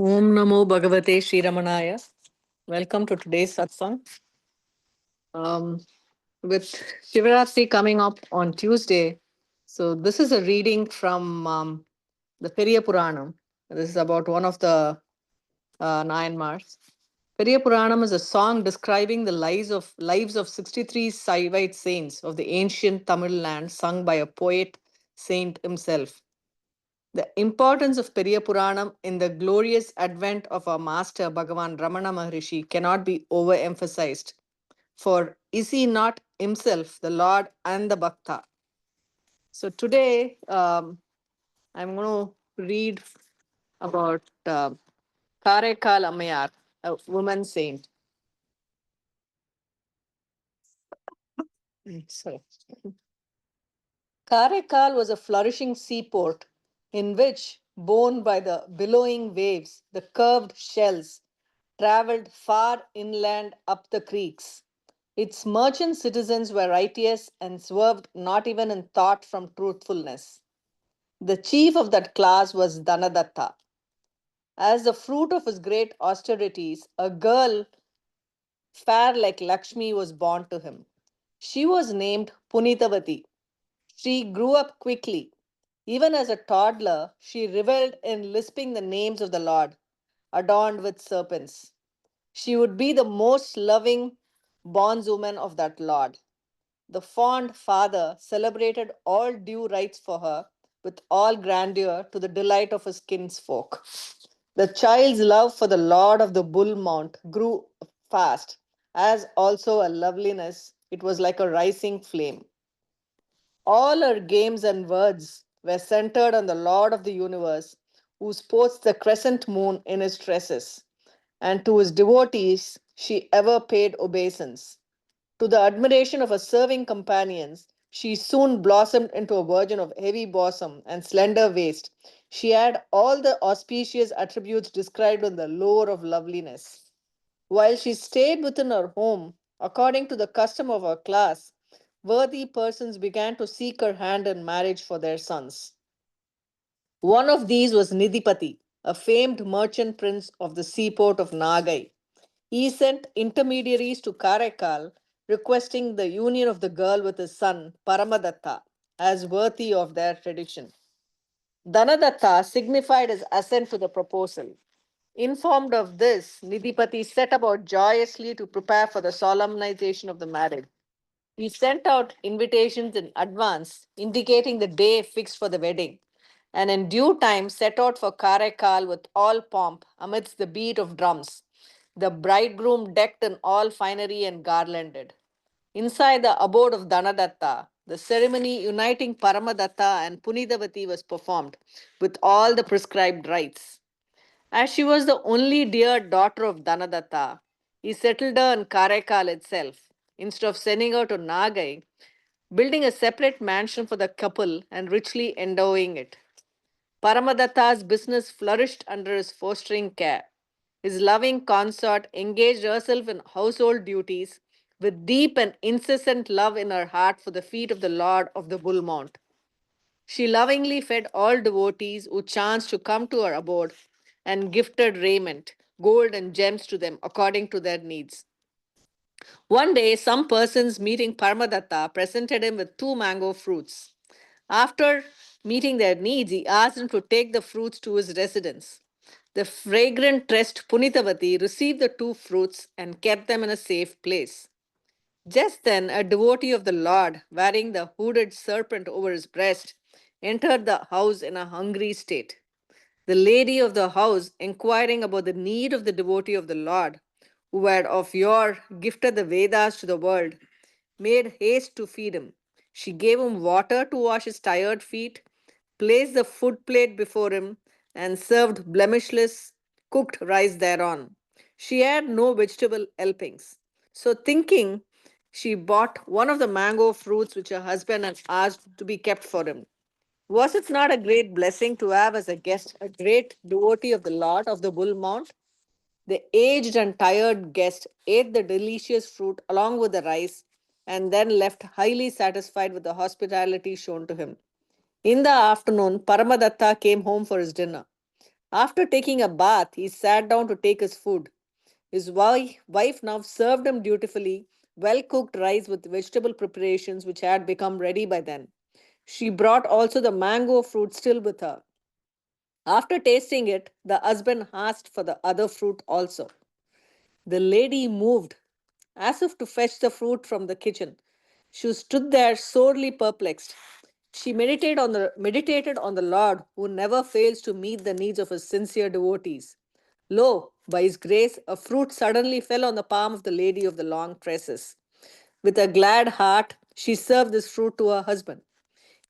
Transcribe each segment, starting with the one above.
Om Namo Bhagavate Sri Ramanaya. Welcome to today's satsang. With Shivaratri coming up on Tuesday, so this is a reading from the Periya Puranam. This is about one of the Nayanmars. Periya Puranam is a song describing the lives of 63 Saivite saints of the ancient Tamil land, sung by a poet saint himself. The importance of Periya Puranam in the glorious advent of our master Bhagavan Ramana Maharishi cannot be overemphasized. For is he not himself the Lord and the Bhakta? So today I'm going to read about Karekal Ammayar, a woman saint. Sorry. Karekal was a flourishing seaport in which, borne by the billowing waves, the curved shells traveled far inland up the creeks. Its merchant citizens were righteous and swerved not even in thought from truthfulness. The chief of that class was Dhanadatta. As the fruit of his great austerities, a girl fair like Lakshmi was born to him. She was named Punitavati. She grew up quickly. Even as a toddler, she reveled in lisping the names of the Lord, adorned with serpents. She would be the most loving bondswoman of that Lord. The fond father celebrated all due rites for her with all grandeur to the delight of his kinsfolk. The child's love for the Lord of the Bull Mount grew fast, as also a loveliness. It was like a rising flame. All her games and words were centered on the Lord of the universe, who sports the crescent moon in his tresses, and to his devotees she ever paid obeisance. To the admiration of her serving companions, she soon blossomed into a virgin of heavy bosom and slender waist. She had all the auspicious attributes described in the lore of loveliness. While she stayed within her home, according to the custom of her class, worthy persons began to seek her hand in marriage for their sons. One of these was Nidipati, a famed merchant prince of the seaport of Nagai. He sent intermediaries to Karaikal requesting the union of the girl with his son, Paramadatta, as worthy of their tradition. Dhanadatta signified his assent to the proposal. Informed of this, Nidipati set about joyously to prepare for the solemnization of the marriage. He sent out invitations in advance, indicating the day fixed for the wedding, and in due time set out for Karaikal with all pomp amidst the beat of drums, the bridegroom decked in all finery and garlanded. Inside the abode of Dhanadatta, the ceremony uniting Paramadatta and Punidavati was performed with all the prescribed rites. As she was the only dear daughter of Dhanadatta, he settled her in Karaikal itself, instead of sending her to Nagai, building a separate mansion for the couple and richly endowing it. Paramadatta's business flourished under his fostering care. His loving consort engaged herself in household duties with deep and incessant love in her heart for the feet of the Lord of the Bull Mount. She lovingly fed all devotees who chanced to come to her abode and gifted raiment, gold, and gems to them according to their needs. One day, some persons meeting Parmadatta presented him with two mango fruits. After meeting their needs, he asked him to take the fruits to his residence. The fragrant tressed Punitavati received the two fruits and kept them in a safe place. Just then, a devotee of the Lord, wearing the hooded serpent over his breast, entered the house in a hungry state. The lady of the house, inquiring about the need of the devotee of the Lord, who had of yore gifted the Vedas to the world, made haste to feed him. She gave him water to wash his tired feet, placed the food plate before him, and served blemishless cooked rice thereon. She had no vegetable helpings. So, thinking, she bought one of the mango fruits which her husband had asked to be kept for him. Was it not a great blessing to have as a guest a great devotee of the Lord of the Bull Mount? The aged and tired guest ate the delicious fruit along with the rice and then left highly satisfied with the hospitality shown to him. In the afternoon, Paramadatta came home for his dinner. After taking a bath, he sat down to take his food. His wife now served him dutifully well cooked rice with vegetable preparations which had become ready by then. She brought also the mango fruit still with her. After tasting it, the husband asked for the other fruit also. The lady moved as if to fetch the fruit from the kitchen. She stood there sorely perplexed. She meditated on the Lord who never fails to meet the needs of his sincere devotees. Lo, by his grace, a fruit suddenly fell on the palm of the lady of the long tresses. With a glad heart, she served this fruit to her husband.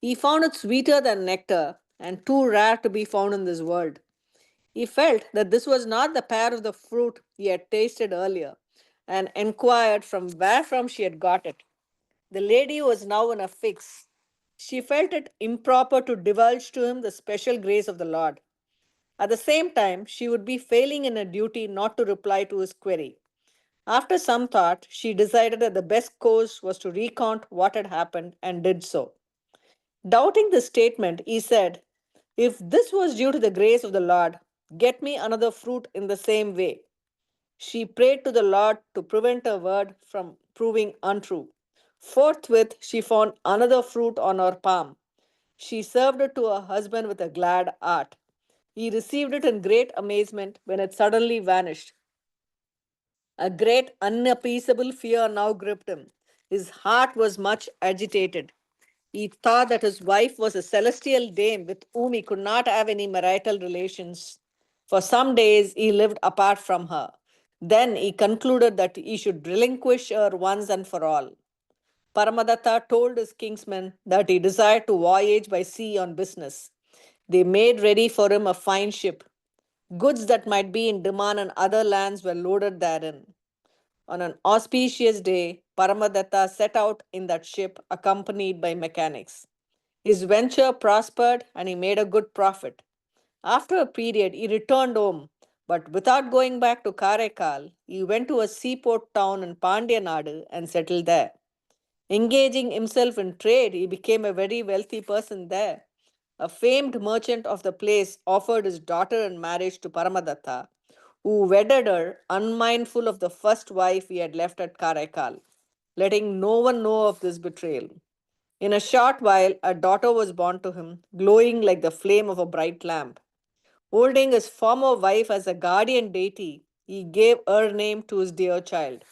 He found it sweeter than nectar and too rare to be found in this world. He felt that this was not the pear of the fruit he had tasted earlier and inquired from where from she had got it. The lady was now in a fix. She felt it improper to divulge to him the special grace of the Lord. At the same time, she would be failing in her duty not to reply to his query. After some thought, she decided that the best course was to recount what had happened and did so. Doubting this statement, he said, if this was due to the grace of the Lord, get me another fruit in the same way. She prayed to the Lord to prevent her word from proving untrue. Forthwith, she found another fruit on her palm. She served it to her husband with a glad heart. He received it in great amazement when it suddenly vanished. A great unappeasable fear now gripped him. His heart was much agitated. He thought that his wife was a celestial dame with whom he could not have any marital relations. For some days he lived apart from her. Then he concluded that he should relinquish her once and for all. Paramadatta told his kinsmen that he desired to voyage by sea on business. They made ready for him a fine ship. Goods that might be in demand in other lands were loaded therein. On an auspicious day, Paramadatta set out in that ship accompanied by mechanics. His venture prospered and he made a good profit. After a period, he returned home, but without going back to Karaikal, he went to a seaport town in Pandya Nadu and settled there. Engaging himself in trade, he became a very wealthy person there. A famed merchant of the place offered his daughter in marriage to Paramadatta, who wedded her unmindful of the first wife he had left at Karaikal, letting no one know of this betrayal. In a short while, a daughter was born to him, glowing like the flame of a bright lamp. Holding his former wife as a guardian deity, he gave her name to his dear child.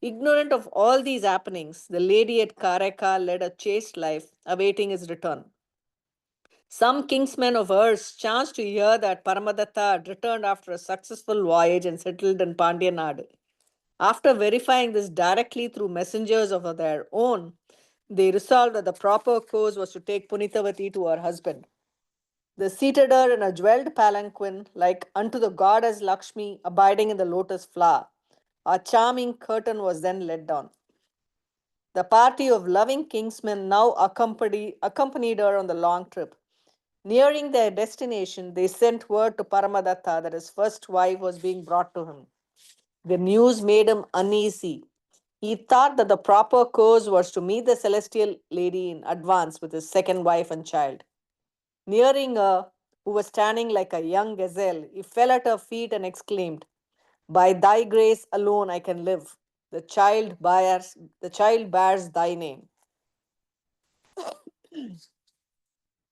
Ignorant of all these happenings, the lady at Karaikal led a chaste life, awaiting his return. Some kingsmen of hers chanced to hear that Paramadatta had returned after a successful voyage and settled in Pandya Nadu. After verifying this directly through messengers of their own, they resolved that the proper course was to take Punitavati to her husband. They seated her in a jewelled palanquin, like unto the goddess Lakshmi abiding in the lotus flower. A charming curtain was then let down. The party of loving kingsmen now accompanied her on the long trip. Nearing their destination, they sent word to Paramadatta that his first wife was being brought to him. The news made him uneasy. He thought that the proper course was to meet the celestial lady in advance with his second wife and child. Nearing her, who was standing like a young gazelle, he fell at her feet and exclaimed, by thy grace alone I can live. The child bears thy name.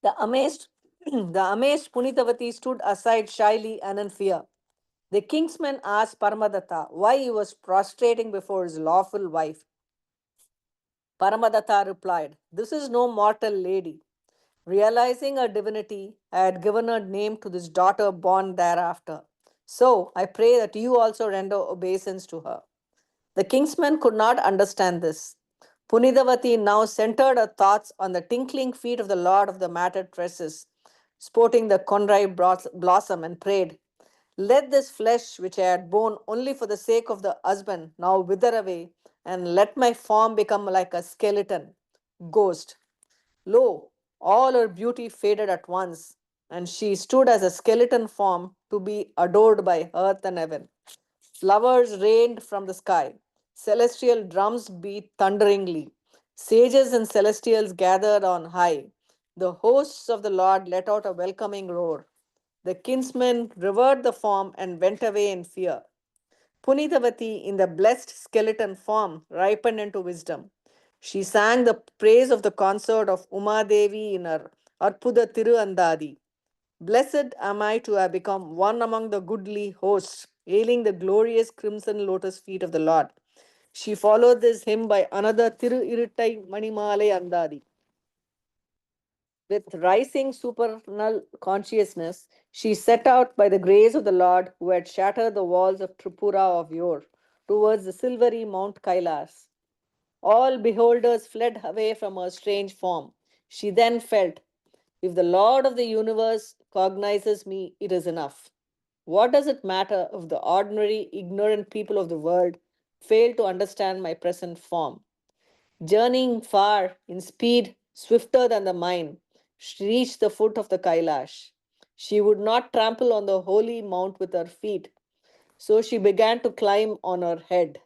The amazed the amazed Punitavati stood aside shyly and in fear. The kingsman asked Paramadatta why he was prostrating before his lawful wife. Paramadatta replied, this is no mortal lady. Realizing her divinity, I had given her name to this daughter born thereafter. So I pray that you also render obeisance to her. The kingsman could not understand this. Punidavati now centered her thoughts on the tinkling feet of the Lord of the matted tresses, sporting the conrib blossom, and prayed, let this flesh which I had borne only for the sake of the husband now wither away, and let my form become like a skeleton, ghost. Lo, all her beauty faded at once, and she stood as a skeleton form to be adored by earth and heaven. Flowers rained from the sky. Celestial drums beat thunderingly. Sages and celestials gathered on high. The hosts of the Lord let out a welcoming roar. The kinsmen revered the form and went away in fear. Punitavati, in the blessed skeleton form, ripened into wisdom. She sang the praise of the consort of Uma Devi in her Arpuda Tiru Andadi. Blessed am I to have become one among the goodly hosts, hailing the glorious crimson lotus feet of the Lord. She followed this hymn by another Tiru Irittai Manimale Andadi. With rising supernal consciousness, she set out by the grace of the Lord who had shattered the walls of Tripura of yore towards the silvery Mount Kailas. All beholders fled away from her strange form. She then felt, if the Lord of the universe cognizes me, it is enough. What does it matter if the ordinary, ignorant people of the world fail to understand my present form? Journeying far in speed, swifter than the mind, she reached the foot of the Kailash. She would not trample on the holy mount with her feet, so she began to climb on her head.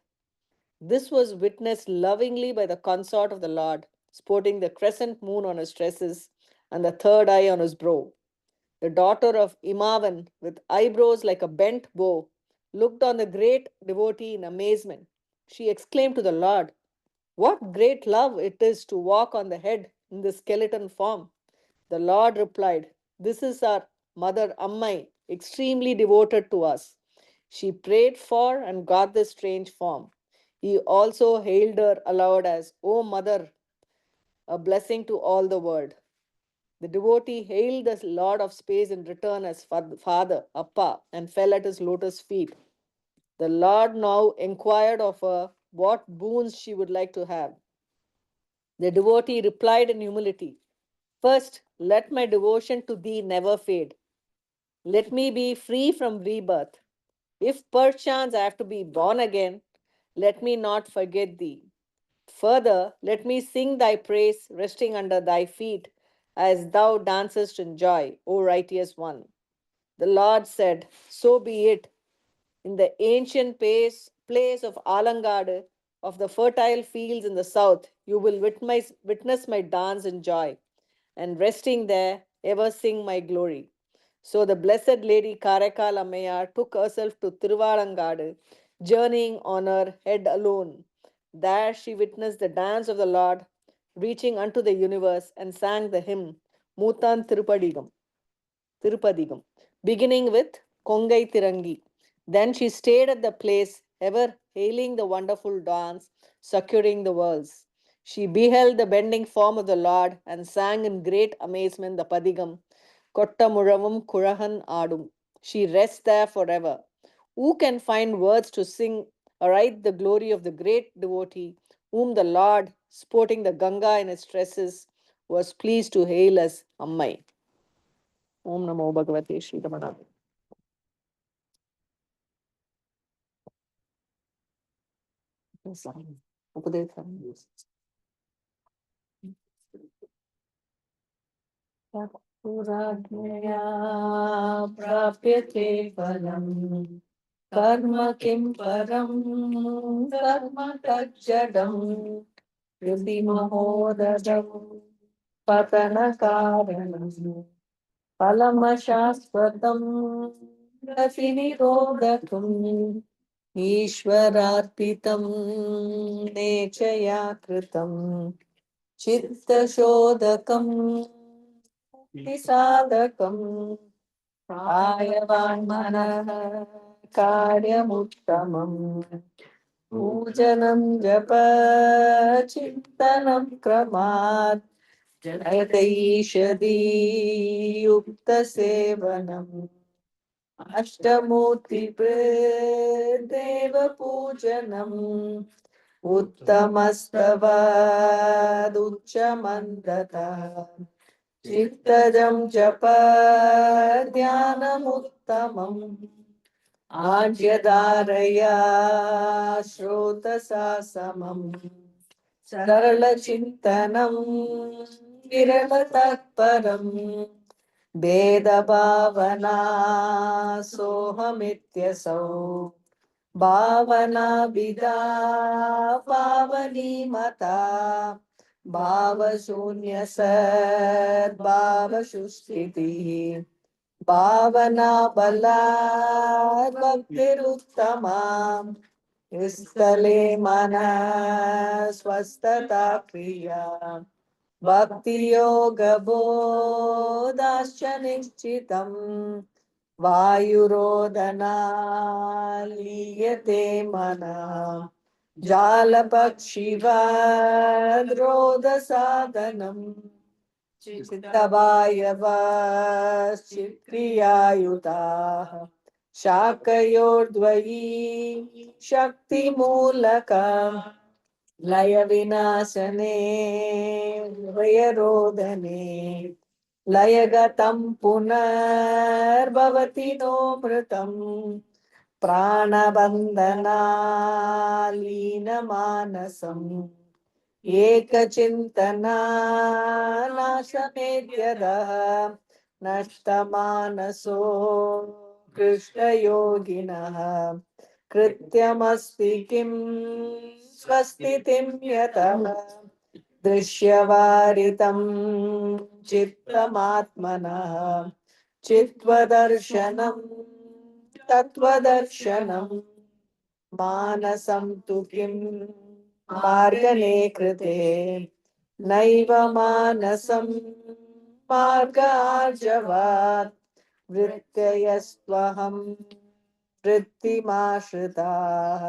This was witnessed lovingly by the consort of the Lord, sporting the crescent moon on his tresses and the third eye on his brow. The daughter of Imavan, with eyebrows like a bent bow, looked on the great devotee in amazement. She exclaimed to the Lord, what great love it is to walk on the head in the skeleton form. The Lord replied, this is our mother Ammai, extremely devoted to us. She prayed for and got this strange form. He also hailed her aloud as, O Mother, a blessing to all the world. The devotee hailed the Lord of Space in return as Father, Appa, and fell at his lotus feet. The Lord now inquired of her what boons she would like to have. The devotee replied in humility, first, let my devotion to thee never fade. Let me be free from rebirth. If perchance I have to be born again, let me not forget thee. Further, let me sing thy praise resting under thy feet as thou dancest in joy, O righteous one. The Lord said, so be it. In the ancient place of Alangad, of the fertile fields in the south, you will witness my dance in joy, and resting there, ever sing my glory. So the Blessed Lady Karakal Ammayar took herself to Tiruvalangadu, journeying on her head alone. There she witnessed the dance of the Lord, reaching unto the universe, and sang the hymn, Mutan Tirupadigam, beginning with Kongai Tirangi. Then she stayed at the place, ever hailing the wonderful dance, securing the worlds. She beheld the bending form of the Lord and sang in great amazement the Padigam, Kottamuravum Kurahan Adum. She rests there forever. Who can find words to sing aright the glory of the great devotee, whom the Lord, sporting the Ganga in his tresses, was pleased to hail as Ammai? Om Namo Bhagavate Sri Ramana. Update. पुराज्ञया प्राप्यते फलम् कर्म किं परं कर्म तज्जडम् हृदि महोदजम् पतनकारणम् फलमशाश्वतम् गतिनिरोधकम् ईश्वरार्पितं नेचया कृतम् चित्तशोधकम् साधकम् कायवान्मनः कार्यमुत्तमम् पूजनं जप चिन्तनं क्रमात् जयतैषधी युक्तसेवनम् अष्टमूर्तिदेव पूजनम् उत्तमस्तवादुच्चमन्दता चित्तजं जप ध्यानमुत्तमम् आज्यधारया श्रोतसा समम् सरलचिन्तनं विरलतत्परम् भेदभावना सोऽहमित्यसौ भावना विदा पावनी मता भावशून्य सद्भावशुस्थितिः भावना बलात् भक्तिरुत्तमा स्थले मनः स्वस्थता क्रिया भक्तियोगबोधाश्च निश्चितम् वायुरोदनालीयते मनः जालपक्षिवद्रोदसाधनम् चित्तवायवश्चित्क्रियायुताः शाकयोर्द्वयी शक्तिमूलकम् लयविनाशने भयरोधने लयगतं पुनर्भवति नो मृतम् प्राणबन्धनालीनमानसम् एकचिन्तना नाशमेद्यदः नष्टमानसो कृष्णयोगिनः कृत्यमस्ति किं स्वस्तितिं यतः दृश्यवारितं चित्तमात्मनः चित्वदर्शनं तत्वदर्शनं मानसं तु किं मार्गणे कृते नैव मानसं मार्गार्जवात् वृत्तयस्त्वहं वृत्तिमाश्रिताः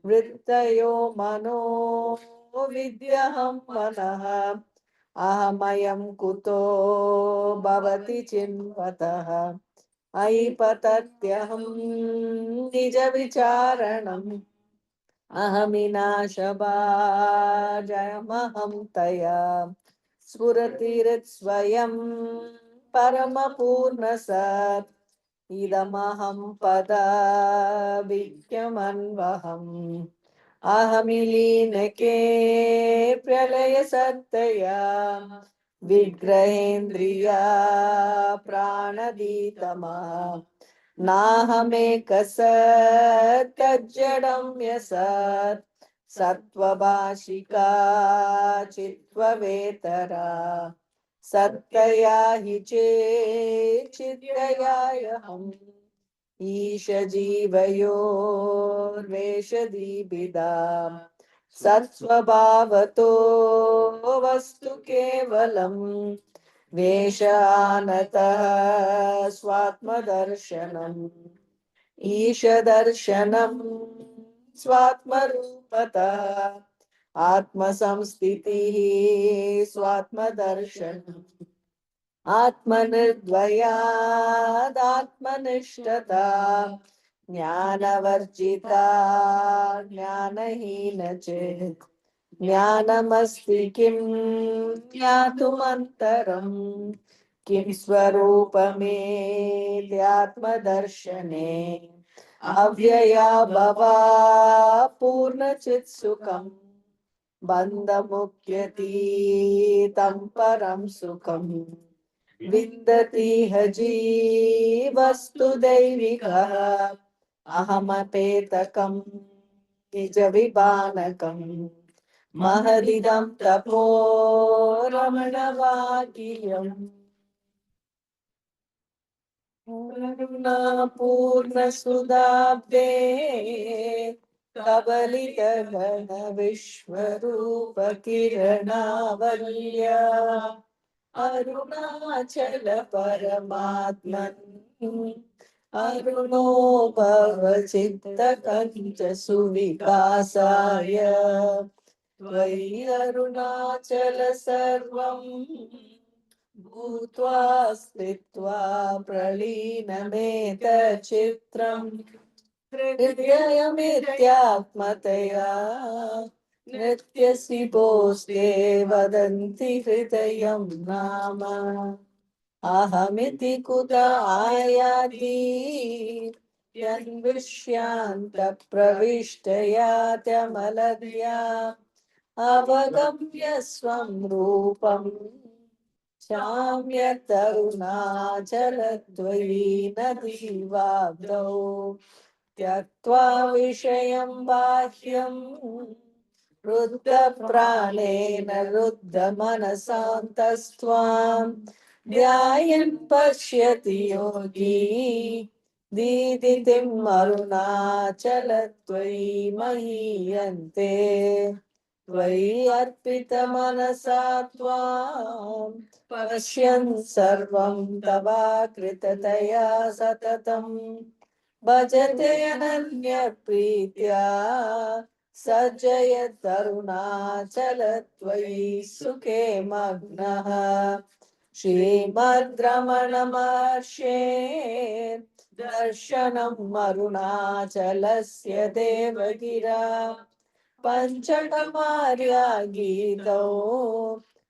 वृत्तयो मनो विद्यहं मनः अहमयं कुतो भवति चिन्वतः अयि पतत्यहं निजविचारणम् अहमिनाशभाजमहं तया स्फुरतिर्स्वयं परमपूर्णसत् इदमहं पदाभिक्यमन्वहम् अहमिलीनके प्रलयसत्तया विग्रहेन्द्रिया प्राणदीतमः नाहमेकसत्तज्जडं यसत् सत्त्वभाषिका चित्त्ववेतरा सत्तया हि चेच्चित्तयायहम् ईशजीवयोर्वेषदीभिदाम् सत्स्वभावतो वस्तु केवलम् वेशानतः स्वात्मदर्शनम् ईशदर्शनम् स्वात्मरूपतः आत्मसंस्थितिः स्वात्मदर्शनम् आत्मनिर्द्वयादात्मनिष्ठता ज्ञानवर्जिता ज्ञानहीन चेत् ज्ञानमस्ति किं ज्ञातुमन्तरम् किं स्वरूपमेत्यात्मदर्शने अव्यया भवा पूर्णचित्सुखम् बन्धमुक्त्यतीतं परं सुखम् विन्दतीह जीवस्तु दैविकः अहमपेतकं निजविभानकम् महदिदं तपो रमणवाक्यम् पूर्णसुधाब्दे कबलितघनविश्वरूपकिरणावल्या अरुणाचल परमात्मन् अरुणो भवचित्तकञ्च सुविकासाय त्वयि अरुणाचल सर्वं भूत्वा स्थित्वा प्रलीनमेतच्चित्रम् हृदयमित्यात्मतया नृत्यसि भोस्ते वदन्ति हृदयं नाम अहमिति कुत आयाति यन्विष्यान्तप्रविष्टयात्यमलद्या अवगम्य स्वं रूपम् शाम्यतरुणाचलद्वयी नदीवाग्दौ त्यक्त्वा विषयं बाह्यं रुद्धप्राणेन रुद्धमनसान्तस्त्वां ध्यायन् पश्यति योगी दीदितिम् अरुणाचलत्वयि महीयन्ते त्वयि अर्पितमनसा त्वां पश्यन् सर्वं तवाकृततया सततम् भजते अनन्यप्रीत्या सज्जयदरुणाचलत्वयि सुखे मग्नः श्रीमद्रमणमहर्षे दर्शनम् अरुणाचलस्य देवगिरा पञ्चकमार्या गीतौ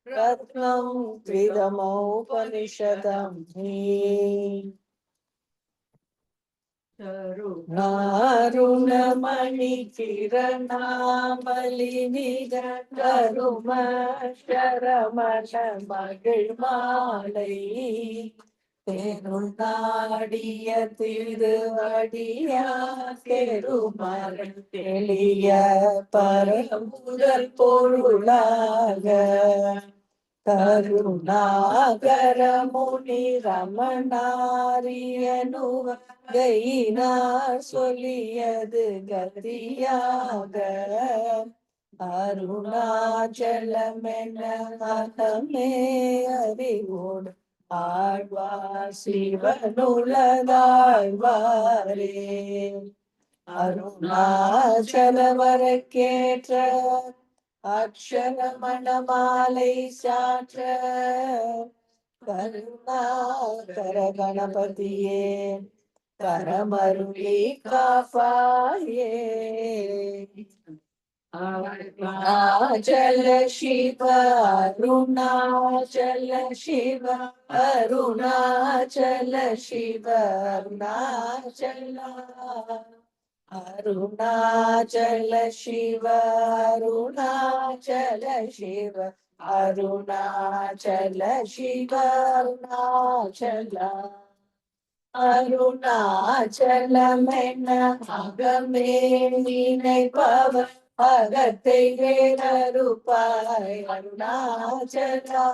रत्नं त्रिदमौपनिषदम् கருணாமணிகிரணாமலினிகரும சரமண மகிழ்மாலை தேருநாடிய திருவடியா பெருமறை எளிய பரமுதல் பொருளாக கருணாகர முனி ரமணாரியனுவ கையினார் சொல்லியது கதியாக அருணாச்சலமென மனமே அறிவோடு ஆழ்வார் சிவனுலகாழ்வாரே அருணாச்சலவரக்கேற்ற அக்ஷரமணமாலை சாற்ற கருணாகர கணபதியே கரமருளி காப்பாயே அருணாச்சல சிவ அருணாச்சல சிவ அருணாச்சல சிவ அருணாச்சல அருணாச்சல சிவ அருணாச்சல சிவ அருணாச்சல சிவ அருணாச்சல அருணாச்சலமென அகமே நினைப்பவர் அகத்தை வேறறுப்பாய் அருணாச்சலா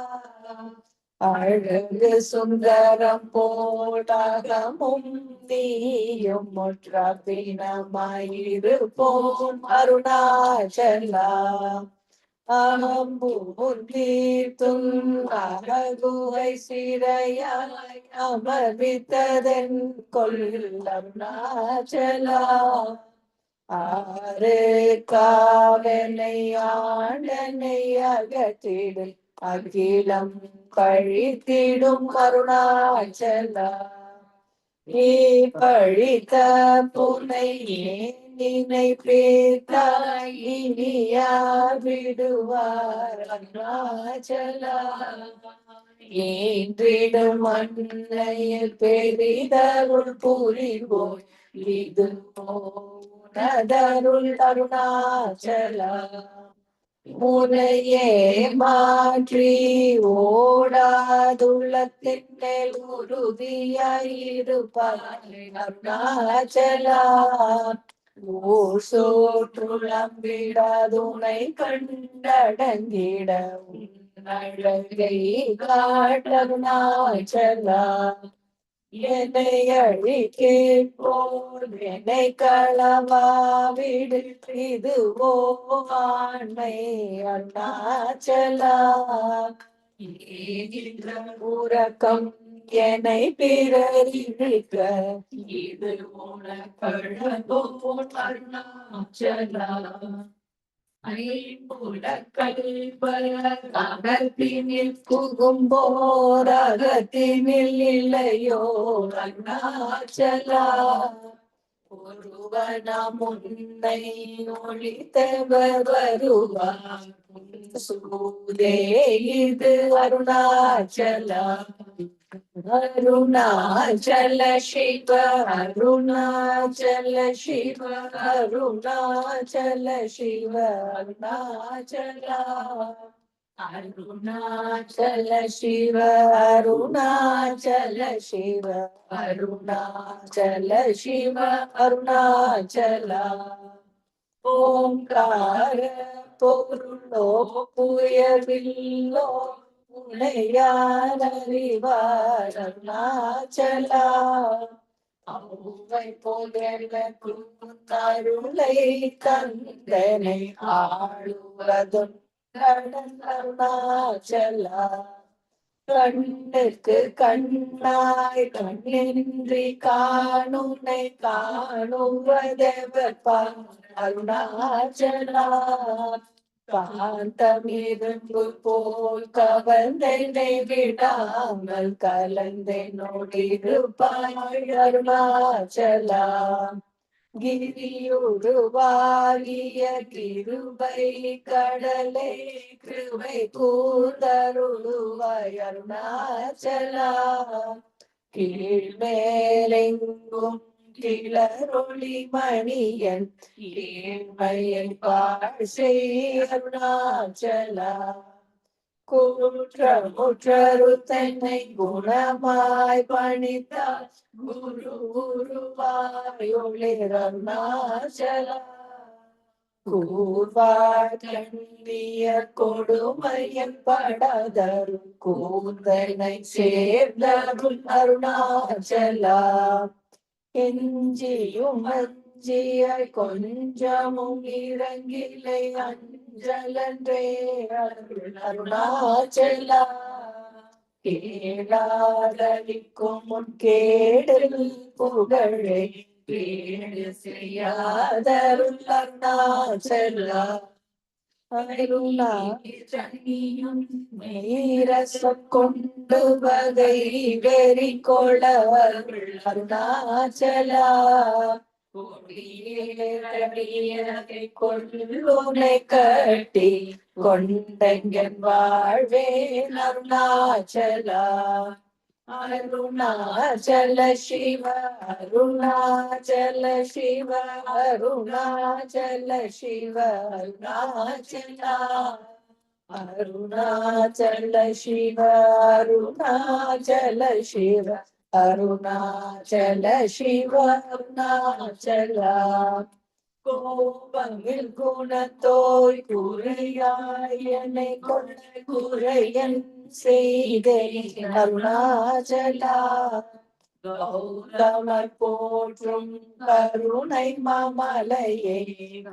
அழகு சுந்தரம் போடாகமும் நீயும் முற்றபினமாயிருப்போம் அருணாச்சலா அகம்பூர்த்தீர்த்தும் அழகுகை சிறையாய் அமர்வித்ததென் கொல் அருணாச்சலா ஆறு காவனை ஆண்டனை அகற்றிடு அகிலம் கழித்திடும் அருணாச்சலா நீ பழித்த புனை நினைப்பேத்தாய் இனியார் விடுவார் அருணாச்சலா ஏன்றிடும் அன்னையில் பெரிதருள் புரிவோய் இது போனதருள் அருணாச்சலா முனையே மாற்றி ஓடாதுள்ளத்தின் மேல் உறுதியாயிருப்பாய் அருணாச்சலா ஊர் சோற்றுளம்பிடாதுனை கண்டடங்கிட அழகை காட்டருணாச்சலா என்னை அழிக்கேற்போர் என்னை களவாவிடு இதுவோ ஆண்மை அருணாச்சலா உறக்கம் என்னை பிறரிக்க இது உனக்கழகோ அருணாச்சலா ஐம்புலக்கல்பகத்தினில் புகும்போரகத்தினில் இல்லையோ அருணாச்சலா ஒருவனாம் உன்னை ஒழித்தவர் வருவார் சூதே இது அருணாச்சலா அருணாச்சல சிவ அருணாச்சல சிவ அருணாச்சல சிவ அருணாச்சலா அருணாச்சல சிவ அருணாச்சல சிவ அருணாச்சல சிவ அருணாச்சலா ஓம்கார பொருளோ புயவில்லோ உடையாரறிவார் அருணாச்சலா. அவ்வை போல் எனக்கும் அருளை தந்தனை ஆளுவதும் கடன் அருணாச்சலா. கண்ணுக்கு கண்ணாய் கண்ணின்றி காணுனை காணுவதெவர் அருணாச்சலா. காந்தமிரும்பு போல் கவர்ந்தனை விடாமல் கலந்தென்னோடிருப்பாய் அருணாச்சலா. கிரியுருவாகிய கிருபை கடலை கிருபை கூர்ந்தருளுவாய் அருணாச்சலா. கீழ்மேலெங்கும் கிளரொளி மணியன் ஏழ்மையை பாழ்செய் அருணாச்சலா. குற்றமுற்றரு தன்னை குணமாய் பணித்தார் குரு குருவாயுளிர் அருணாச்சலா. கூர்வார் கண்ணிய கொடுமையன் படாதரும் கூந்தனை சேர்ந்தருள் அருணாச்சலா. எஞ்சியும் அஞ்சிய கொஞ்சமும் இறங்கிலை அஞ்சலன்றே அருணாச்சலா. கேளாதளிக்கும் முன் கேடில் புகழை கேடு செய்யாதருள் அருணாச்சலா. நீரசம் கொண்டு வகை வெறி கொளவர்கள் அருணாச்சலா. கொள்ளுனை கட்டி கொண்டெங்கன் வாழ்வேன் அருணாச்சலா. அருணாச்சல சிவ அருணாச்சல சிவ அருணாச்சல சிவ அருணாச்சலா. அருணாச்சல சிவ அருணாச்சல சிவ அருணாச்சல சிவ அருணாச்சலா. கோபமில் குணத்தோய் குறையாய் என்னை கொண்ட குறையன் செய்தேன் அருணாச்சலா. கௌதமர் போற்றும் கருணை மாமலையை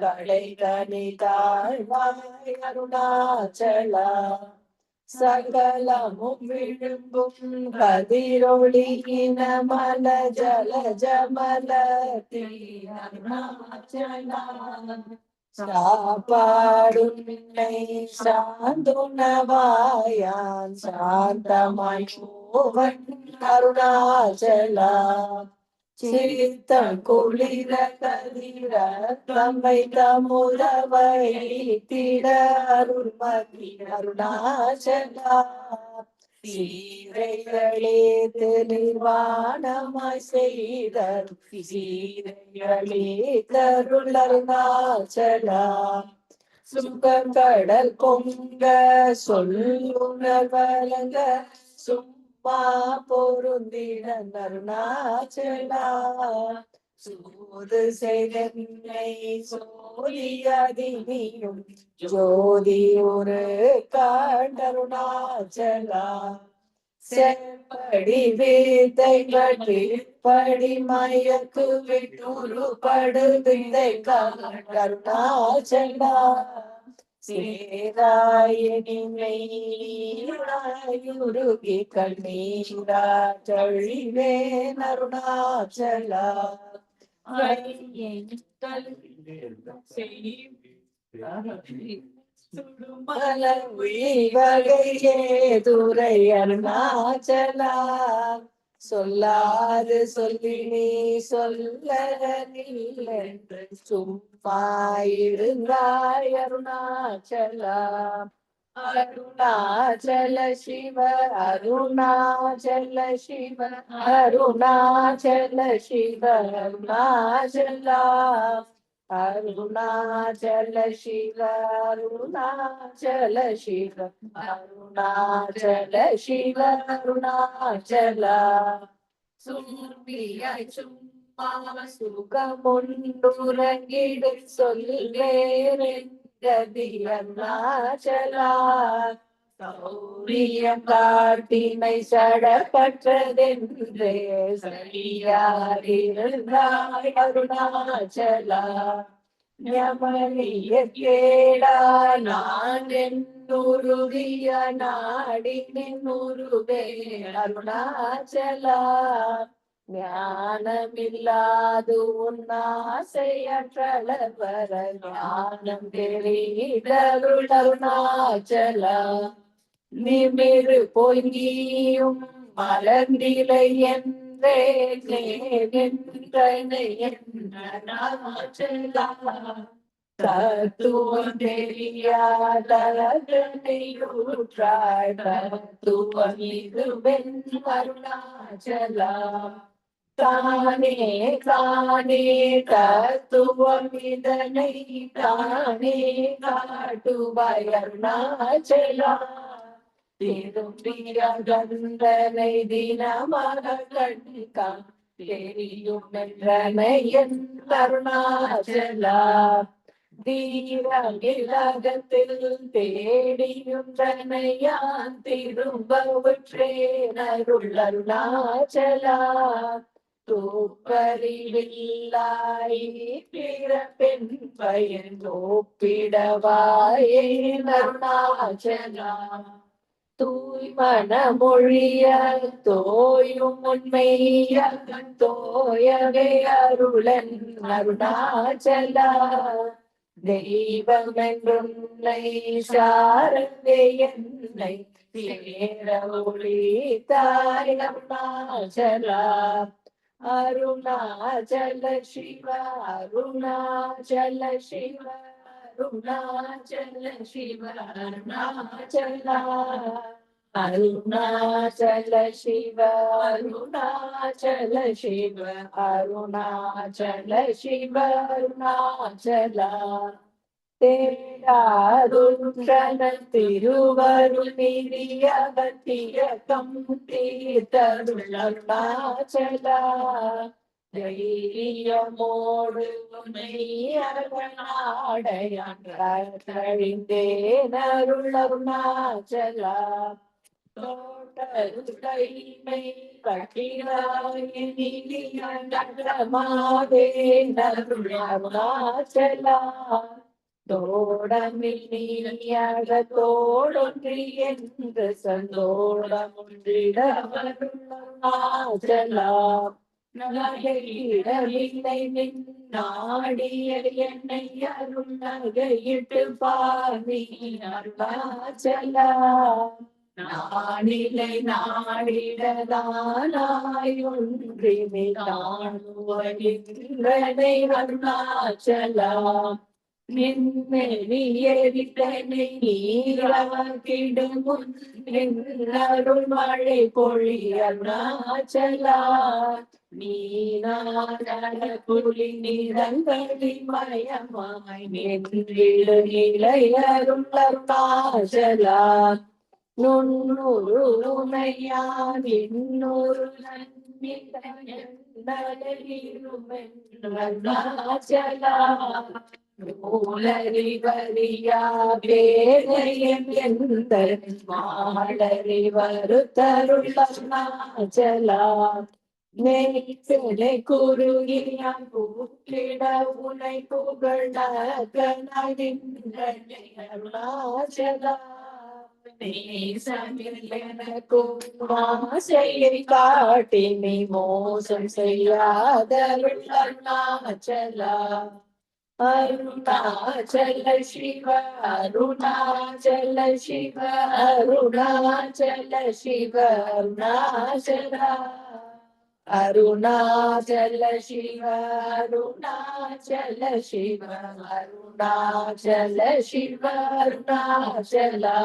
களை கனிதாழ்வாய் அருணாச்சலா. சகலமும் விழும்பும் கதிரொளியின மல ஜல ஜமல அருணாச்சலா. சாப்பாடும் நின்னை சாந்துணவாயான் சாந்தமாய் போவன் அருணாச்சலா. சித்தம் குளிர கதிர தம்மை தமுதவை திட அருள்மதி அருணாச்சலா. சீரைகளே நிர்வாணமாய் செய்தர் சீரைகளே தருள் அருணாச்சலா. சுகம் கடல் பொங்க சொல்லுணர் வழங்க சும்மா பொருந்திட அருணாச்சலா. சூது செய்தன்னை சோதியதினியும் ஜோதி ஒரு காண்டருணாச்சலா. செப்படி வித்தை பற்றி படி மயக்கு விட்டுரு படு வித்தை கருணாச்சலா. சேராயுருகி கண்ணீரா தழிவேன் அருணாச்சலா. வகையே துரை அருணாச்சலா. சொல்லாது சொல்லி நீ சொல்ல நில்லென்று சும்மாயிருந்தாய் அருணாச்சலா. அருணாச்சல சிவ அருணாச்சல சிவ அருணாச்சல சிவ அருணாச்சலா. அருணாச்சல சிவ அருணாச்சல சிவ அருணாச்சல சிவ அருணாச்சலா. சும்பியாய் சும்மா சுகமுண்டுறங்கிடு சொல்வேன் கதி அருணாச்சலா. சௌரியம் காட்டினை சடப்பற்றதென்றே சரியாயிருந்தாய் அருணாச்சலா. யமனிய கேடா நான் என்னுருவிய நாடி நின்னுருவே அருணாச்சலா. ஞானமில்லாது உன்னாசையற்றல வர ஞானம் தெரிதருள் அருணாச்சலா. நிமிரு போய் நீயும் மலர்ந்திலை என்றே நின்றனை அருணாச்சலா. தத்துவம் தெரியாதனையூற்றாய் தத்துவம் இதுவென் அருணாச்சலா. தானே தானே தத்துவம் இதனை தானே காட்டுவாய் அருணாச்சலா. திரும்பிய கந்தனை தினமாக கண்காண் தெரியும் என்றனை என் அருணாச்சலா. தீரமிலகத்தில் தேடியும் தன்னையான் திரும்ப விற்றேன் அருள் அருணாச்சலா. தூப்பறிவில்லாய் பிறப்பெண் பயன் ஒப்பிடவாயே அருணாச்சலா. தூய்மன மொழிய தோயும் உண்மைய தோயவே அருளன் அருணாச்சலா. தெய்வம் என்றுன்னை சாரந்தே என்னை சேர ஒளித்தாய் அருணாச்சலா. அருணாச்சல சிவ அருணாச்சல சிவ அருணாச்சல சிவ அருணாச்சலா. அருணாச்சல சிவ அருணாச்சல சிவ அருணாச்சல சிவ அருணாச்சலா. தேடாருற்றன திருவருள் நிதியகத்தியக்கம் தீர்த்தருள் அருணாச்சலா. தைரியமோடு மெய்யகனாடையழிந்தேன் அருள் அருணாச்சலா. தோட்டருடைமை கட்டிலாயமாவேன் அருள் அருணாச்சலா. தோடமில் நீயாக தோடொன்றி என்று சந்தோடமொன்றிட அருணாச்சலா. நகையிடவில்லை நின் நாடிய என்னை அருள் நகையிட்டு பாவி அருணாச்சலா. நாடிலை நாடிடதானாய் ஒன்றினை காணுவதில்லை அருணாச்சலா. நின்மெறியெரித்தனை நீராக்கிடும் அருள் மழை பொழி அருணாச்சலா. நீராட புலி நிறங்களி மயமாய் நின்றிடு நிலை அருள் அருணாச்சலா. நுண்ணுரு உமையான் இன்னொரு அருணாச்சலா. மூலறிவறியா வேதையன் எந்த மாலறி வருத்தருள் அருணாச்சலா. நெய்சிலை குறுகியான் கூட்டிட உனை புகழ கனவின்றனை அருணாச்சலா. நேசமில்லை காட்டி நீ மோசம் செய்யாத அருணாச்சலா. அருணாச்சல சிவ அருணாச்சல சிவ அருணாச்சல சிவ அருணாச்சலா. அருணாச்சல சிவ அருணாச்சல சிவ அருணாச்சல சிவ அருணாச்சலா.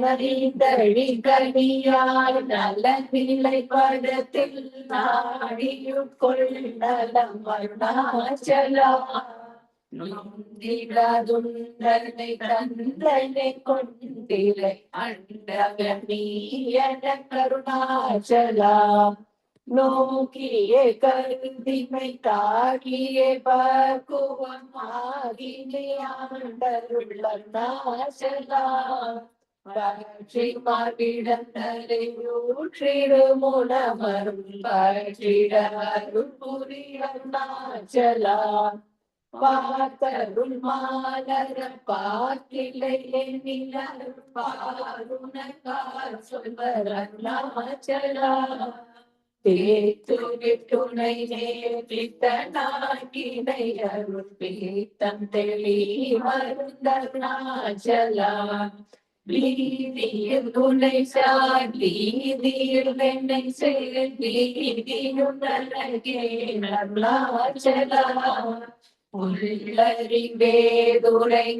நரிந்தழி கனியாய் நல்ல நிலை படத்தில் நாடியுட்கொள்ளலம் அருணாச்சலா. நொந்திடாதுண்டனை தந்தனை கொண்டிலை அண்டகனீ என கருணாச்சலா. நோக்கிய கருதிமை தாகிய பக்குவம் ஆகினே ஆண்டருள் அருணாச்சலா. பற்றி மார்பிடந்தரை ஊற்றிடுமுனமரும் பற்றிட அருள் புரிய அருணாச்சலா. பார்த்தருள் மாலர பார்க்கிலை எண்ணிலர் பாருணக்கார் சொல்வர் அருணாச்சலா. துணை நேர்த்தித்த நாட்டினை அருள் பீத்தம் தெளி மருந்தருணாச்சலா. வீதியில் துணை சார் வீதியில் என்னை செயல் வீதியும் நலகே அருணாச்சலா. உள்ளறிவேதுரை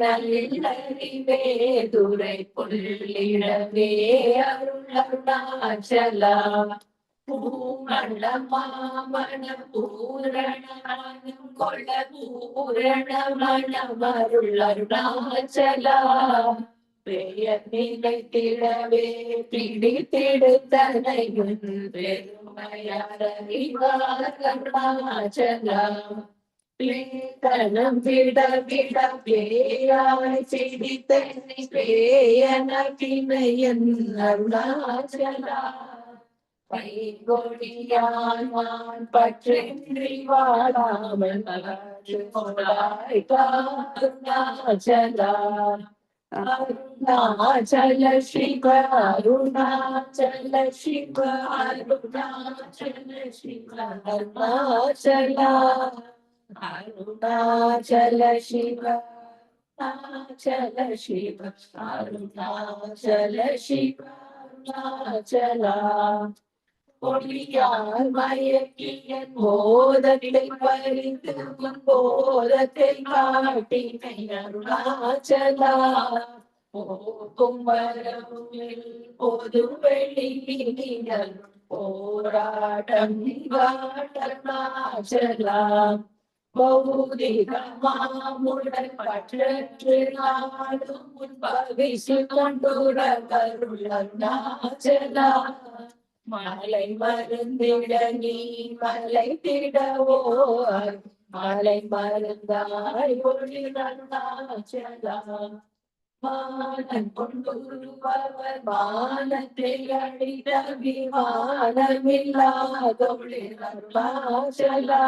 நல்லறிவேதுரை புள்ளிடவே அருள் அருணாச்சலா. பூமணமாமண பூரணம் கொள்ள பூரண மணமருள் அருணாச்சலா. பெயர் நினைத்திடவே பிடித்திடுத்தனையும் பெருமையார் அறிவார் அருணாச்சலா. பேதனம் விட விட பேயாய் சிடித்தனை பேயன பிணையன் அருணாச்சலா. பைகொடியான் வான் பற்றின்றி வாழாமல் அருணாச்சலா. அருணாச்சல சிவ அருணாச்சல சிவ அருணாச்சல சிவ அருணாச்சலா. அருணாச்சல சிவ அருணாச்சல சிவ அருணாச்சல சிவ அருணாச்சலா. பொடியார் மயக்கியன் போதத்தை பறித்து போதத்தை காட்டினை அருணாச்சலா. போகும் வரவில் பொது வெளியினர் போராட்டம் அருணாச்சலா. பௌதிகமாமுடன் பற்றற்று நாடும் பவிசு கொண்டுர கருள் அருணாச்சலா. மலை மருந்திட நீ மலை திடவோ மலை மருந்தாய் ஒளி அருணாச்சலா. மானன் கொண்டுருபவர் மானத்தை அழித்த விமானமில்லாதொளி அருணாச்சலா.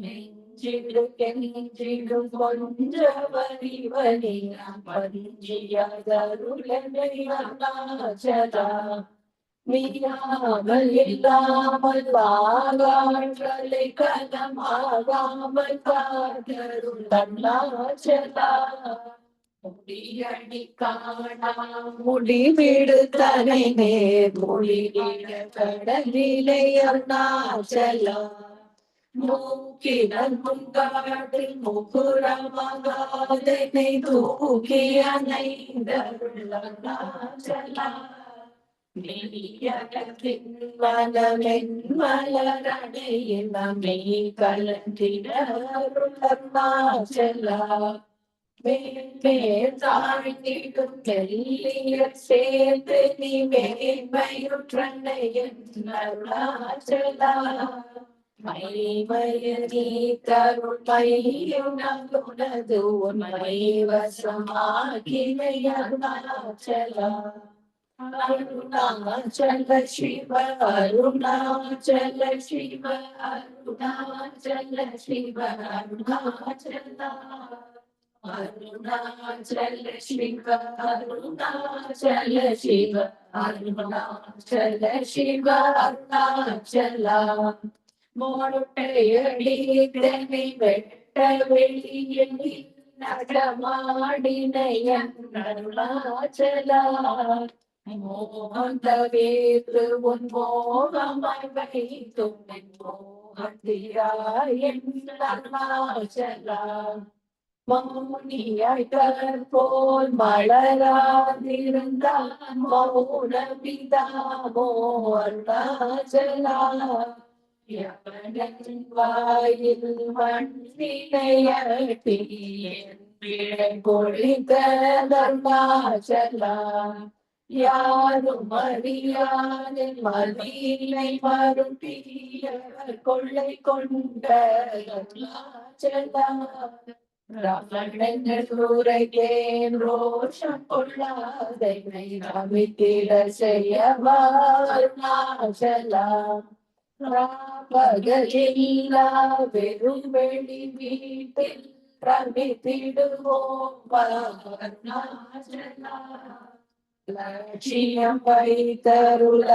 நெஞ்சிடு கெஞ்சிடும் கொஞ்சவரிவனி பஞ்சியதருளனை அருணாச்சலா. மீறாமல் இல்லாமல் வாகாற்றலை கலமாகாமல் காதருள் அருணாச்சலா. முடியடி காணா முடிவிடு தனை நேர் மொழிகிற கடலிலை அருணாச்சலா. மூக்கினன் முன்காட்டில் முகுரமகாதனை தூக்கிய நைந்தருள் அருணாச்சலா. மெய்யகத்தின் மலமென் மலரடையின் மெய் கலந்திட அருள் அருணாச்சலா. மேல் தாழ்ந்திடும் மெல்லிய சேர்ந்து நீ மேன்மையுற்றனை அருணாச்சலா. மைமயில் நீ தருள் மையுனது உன்மை வசமாகினை அருணாச்சலா. அருணாச்சல சிவ அருணாச்சல சிவ அருணாச்சல சிவ அருணாச்சலா. அருணாச்சல சிவ அருணாச்சல சிவ அருணாச்சல சிவ அருணாச்சலா. மோட்டையடி தனி வெட்ட வெளியில் நடமாடினையன் அருணாச்சலா. மோகந்த வேறு உன் மோகமாய் வைத்தும் மோகத்தியாய் அருணாச்சலா. மௌனியாய் போல் மலராதிருந்தான் மௌனமிதாமோ அருணாச்சலா. யவனன் வாயில் மண்ணினையட்டி பிழை பொழித்த அருணாச்சலா. யாரும் அறியாதில் மதியினை மருட்டிய கொள்ளை கொண்ட அருணாச்சலா. ரமணனுரைத்தேன் ரோஷம் கொள்ளாதென்னை ரமித்திட செய்யவா அருணாச்சலா. பகலில்லா வெறும் வெளி வீட்டில் ரமித்திடுவோம் அருணாச்சலா. லட்சியம் வைத்தருள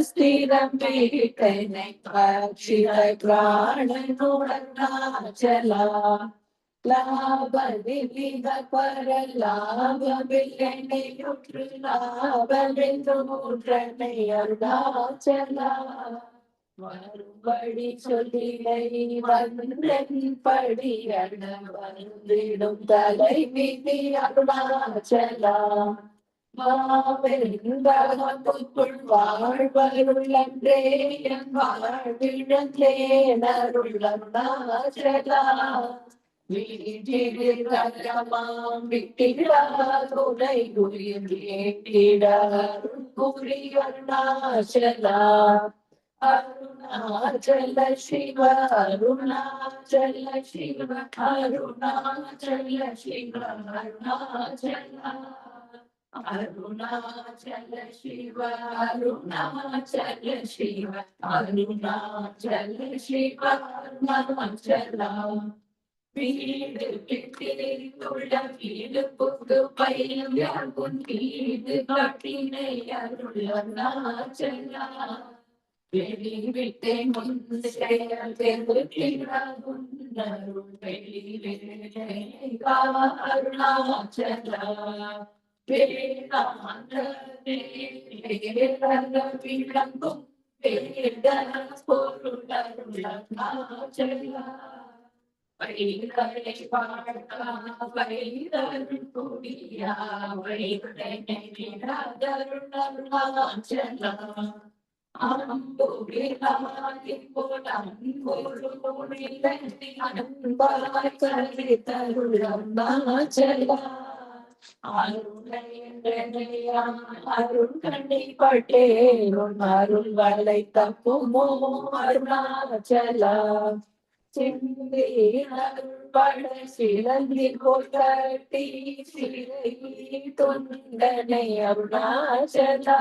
ஸ்திரம் வீட்டனை அக்ஷிர பிராணனுடனாச்சலா. லாபவித பரலாபவில்லையுற்று லாபென்றனை அருணாச்சலா. வரும்படி சொல்லிலை வந்தன் படியன வந்திடும் தலை விதி அருணாச்சலா. மாவெருந்தகத்துக்குள் வாழ்வருளன்றே என் வாழ்விழந்தேன் அருளருணாச்சலா. வீட்டிடாம் விட்டிடா துணை உயிர் வேண்டிடா குறி அருணாச்சலா. அருணாச்சல சிவ அருணாச்சல சிவ அருணாச்சல சிவ அருணாச்சலா. அருணாச்சல சிவ அருணாச்சல சிவ அருணாச்சல சிவ அருணாச்சலா. வீடு கிட்டியுள்ள வீடு புது பையன் உன் வீடு காட்டினை அருணாச்சலா. வெளி விட்டேன் முன் செயல் தெருள் வெளி அருணாச்சலா. விளங்கும் பொருள் அருணாச்சலா. வைகளை பார்க்கா வைதருள் கூடியா வைதனை விடாதருள் அருணாச்சலா. அன்புகிராதி போல் அன்பொருளில்லை அன்பாய் கருத்தருள் அருணாச்சலா. அருளை என்றனையாம் அருள் கண்ணிப்பட்டேன் அருள் வளை தப்புமோ அருணாச்சலா. சிந்தி அருள் பட சிலந்தி கொட்டி சிறை தொண்டனை அருணாச்சலா.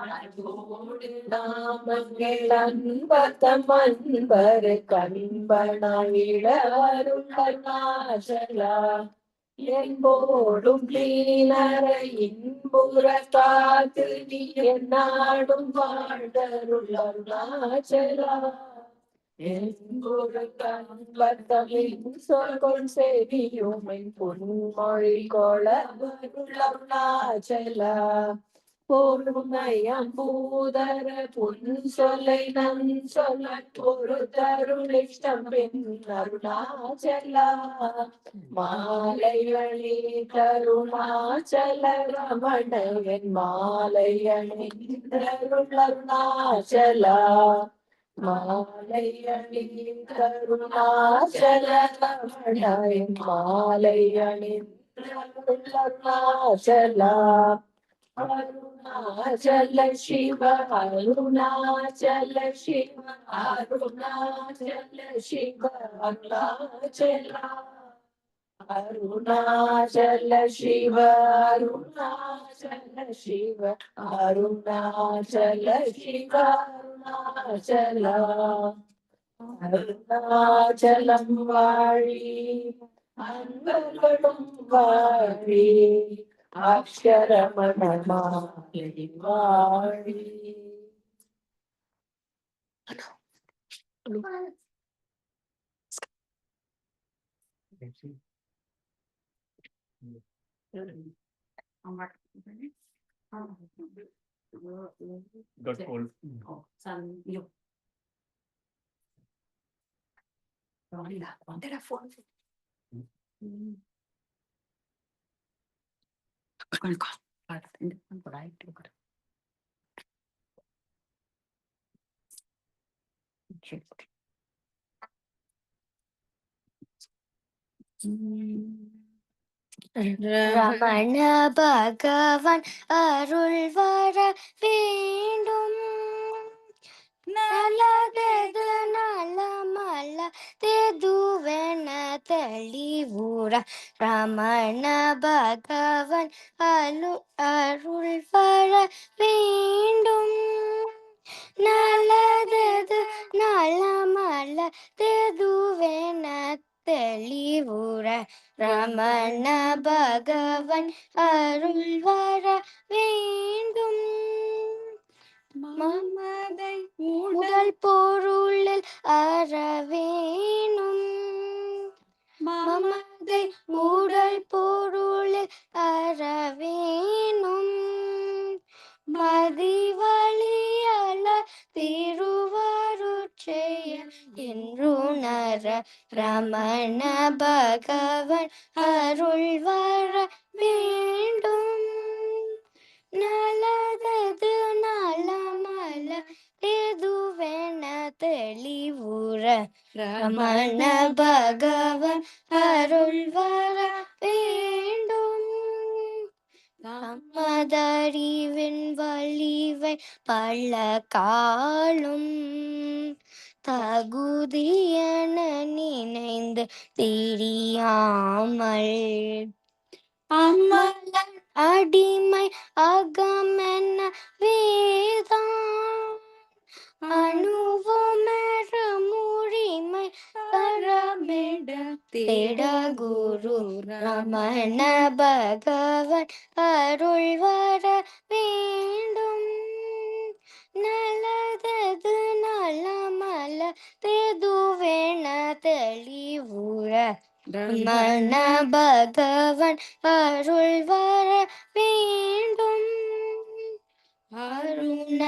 அன்போடு நாமங்கள் அன்பத்தம் அன்பர் கண்பனாயிட அருள் அருணாச்சலா. என்போடும் தீனர இன்புற காத்து நீ என்னாடும் வாழ்தருள் அருணாச்சலா. என்புற கண்பத்தமின் சொற்கொள் செவியுமை பொன்மொழி கொள அருள் அருணாச்சலா. பொறுமையம் பூதர பொன் சொல்லை நன் சொல்ல பொறுத்தருள் இஷ்டம் பெண் அருணாச்சலா. மாலையணி கருணாச்சல ரமணன் மாலையணி அருள் அருணாச்சலா. மாலையணி கருணாச்சல ரமணன் மாலையணி அருள் அருணாச்சலா. அருணாச்சல சிவ அருணாச்சல சிவ அருணாச்சல சிவ அருணாச்சலா. அருணாச்சல சிவ அருணாச்சல சிவ அருணாச்சல சிவ அருணாச்சலா. அருணாச்சலம் வாழி அன்பர்களும் வாழி அக்ஷரமணமாலை வாழி. Got cold. ரமண பகவான் அருள் வர வேண்டும் ನಲದೆದು ನಲಮಲ ತೆದುವೆನ தெளிவுற ரமண பகவன் அருள் வர வேண்டும். நல்லதது நலமல தெதுவென தெளிவுற ரமண பகவன் அருள் வர வேண்டும். மமதை உடல் பொருளில் அறவேணும். மமதை உடல் பொருளில் அறவேணும். மதிவழியல திருவருட்செய்ய என்றுணர ரமண பகவன் அருள் வர வேண்டும். நலதது நலமல தெதுவென தெளிவுற ரமண பகவன் அருள் வர வேண்டும். தமதறிவின் வலிவை பல காலும் தகுதியென நினைந்து தெரியாமல் அமலன் அடிமை அகமென வேதான் அணுவமெற முழிமை பரமெட தேட குரு ரமண பகவன் அருள் வர வேண்டும். நல்லதது நலமல தெதுவென தெளிவுற ரமண பகவன் அருள் வர வேண்டும். அருணகிரியை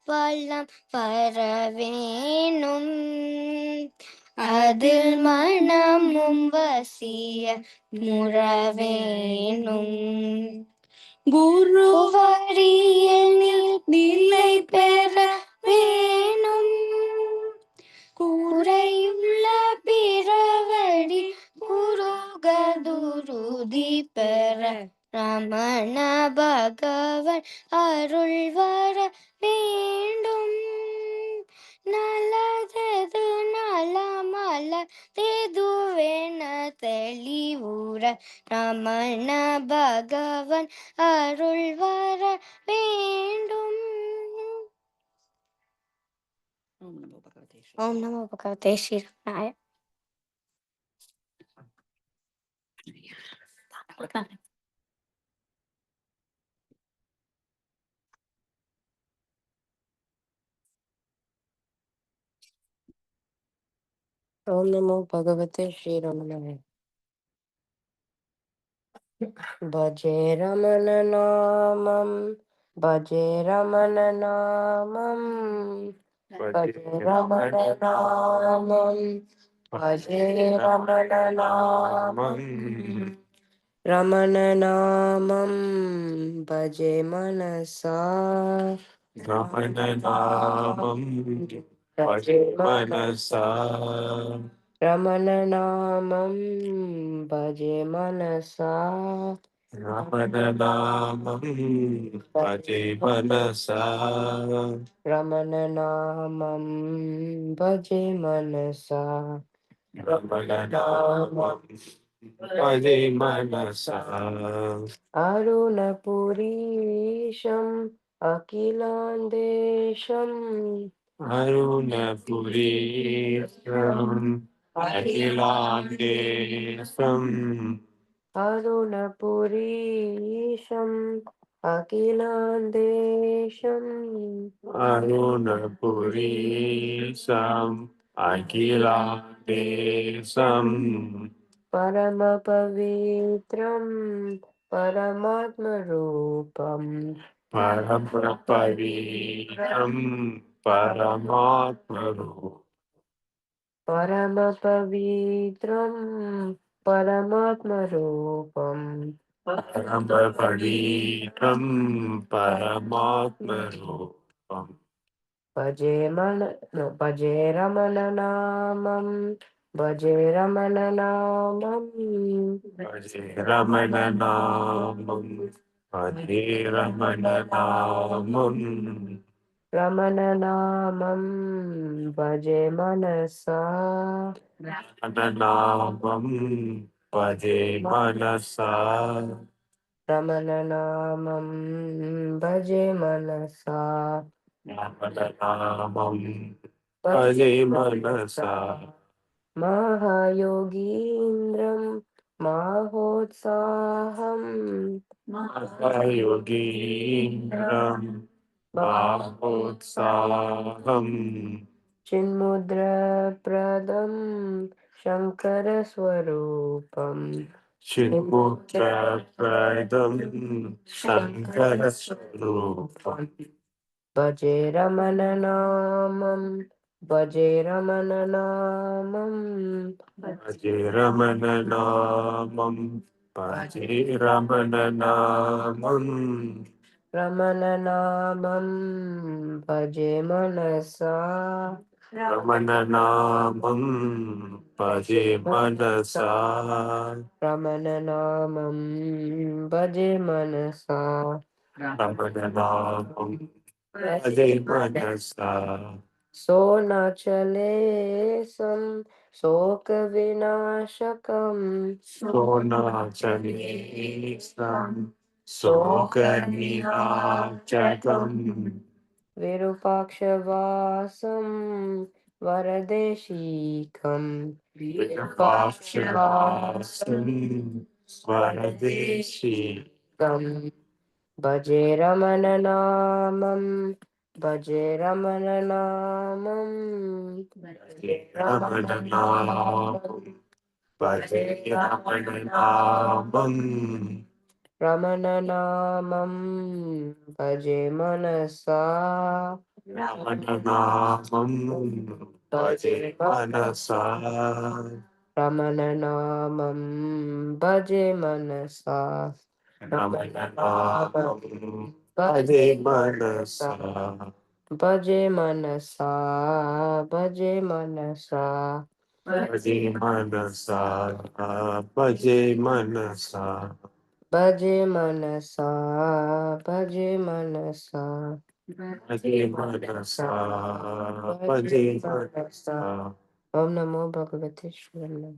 வலம் வர வேணும். அதில் மனமும் வசிய முறவேணும். குருவரியில் நிலை பெற வேணும். குறையுள்ள பிறவடி குருகதுருதி பெற ரமண பகவன் அருள் வர வேண்டும். நல்லதது நலமல தெதுவென தெளிவுற ரமண பகவன் அருள் வர வேண்டும். ஓம் நமோ பகவதே ஸ்ரீராமாய. ஓம் நமோ பகவதே ஸ்ரீரமணாய. பஜே ரமண நாமம் பஜே ரமண நாமம் பஜே ரமண நாமம் பஜே ரமண நாமம் ரமண நாமம் பஜே மனசா ரமண நாமம் பஜே மனசா ரமண நாமம் பஜே மனசா ரமண நாமம் பஜே மனசா ரமண நாமம் பஜே மனசா ரமண நாமம் பஜே மனசா அருணபுரீஷம் அகிலாந்தேஷம் அருணபுரீஷம் அகிலாண்டேசம் அருணபுரீஷம் அகிலாந்தேஷம் அருணபுரீஷம் அகிலாண்டேசம் பரமபவித்ரம் பரமாத்மரூபம் பரமபவித்ரம் பரமாத்மரூபம் பரமபவித்ரம் பரமாத்மரூபம் பரமபவித்ரம் பரமாத்மரூபம் பஜே ரமண நாமம் பஜே ரமண நாமம் பஜே ரமண நாமம் பஜே ரமண நாமம் रमणनामं भजे मनसा रमणनामं भजे मनसा रमणनामं भजे मनसा रमणनामं भजे मनसा महायोगीन्द्रं माहोत्साहं महायोगीन्द्रं माहोत्साहम् चिन्मुद्रप्रदं शङ्करस्वरूपम् चिन्मुद्रप्रदं शङ्करस्वरूपम् भजे रमणनामं भजे रमणनामं भजे रमणनामं भजे रमणनामम् रमणनामं भजे मनसा रमणनामं भजे मनसा रमणनामं भजे मनसा रमणनामं भजे मनसा सो न चले सं शोकविनाशकं सोनाचलेस्तं शोकविनाशकम् विरूपाक्षवासं वरदेशीकं विरूपाक्षवासं स्वरदेशीकम् भजे रमणनामं भजे रमणनामं रमणनामं भजे रमणनामम् रमणनामं भजे मनसा रमणनामं भजे मनसा रमणनामं भजे मनसा रमणनामं भजे मनसा भजे मनसा भजे मनसा भजे मनसा भजे मनसा भजे मनसा भजे मनसा भजे मनसा भजे मनसा ओम नमो भगवते शिवाय।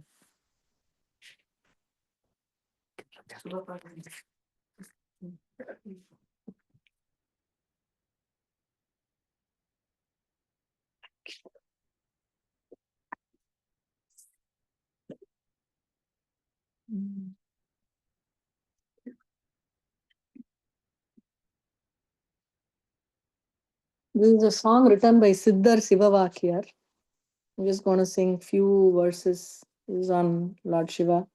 This is a song written by Siddhar Sivavakyar. I'm just going to sing few verses. This is on Lord Shiva.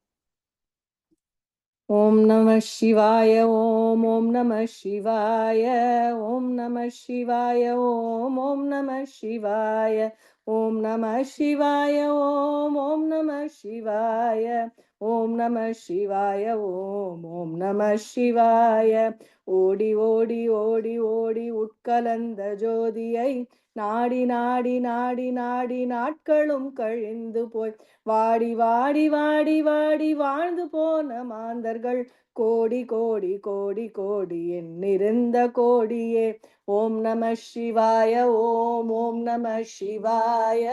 Om Namah Shivaya Om Om Namah Shivaya Om Namah Shivaya Om Namah Shivaya Om Namah Shivaya Om Namah Shivaya Om Namah Shivaya Om Namah Shivaya ஓடி ஓடி ஓடி ஓடி உட்கலந்த ஜோதியை நாடி நாடி நாடி நாடி நாட்களும் கழிந்து போய் வாடி வாடி வாடி வாடி வாழ்ந்து போன மாந்தர்கள் கோடி கோடி கோடி கோடி எண்ணிருந்த கோடியே ஓம் நம சிவாய ஓம் ஓம் நம சிவாய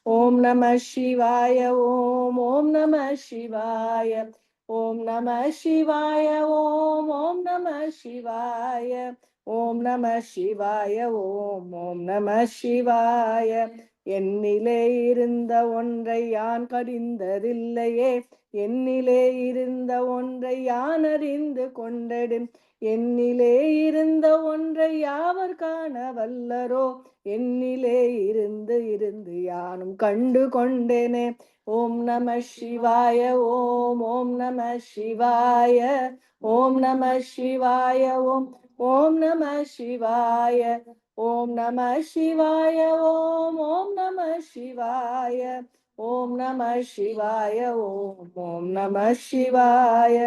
ஓம் நம சிவாய ஓம் ஓம் நம சிவாய ஓம் நம சிவாய ஓம் ஓம் நம சிவாய ஓம் நம சிவாய ஓம் ஓம் நம சிவாய என்னிலே இருந்த ஒன்றை யான் கடிந்ததில்லையே என்னிலே இருந்த ஒன்றை யான் அறிந்து கொண்டேன் என்னிலே இருந்த ஒன்றை யாவர் காண வல்லரோ என்னிலே இருந்து இருந்து யானும் கண்டு கொண்டேனே ஓம் நம சிவாய ஓம் ஓம் நம சிவாய ஓம் நம சிவாய ஓம் ஓம் நம சிவாய ஓம் நம சிவாய ஓம் ஓம் நம சிவாய ஓம் நம சிவாய ஓம் ஓம் நம சிவாய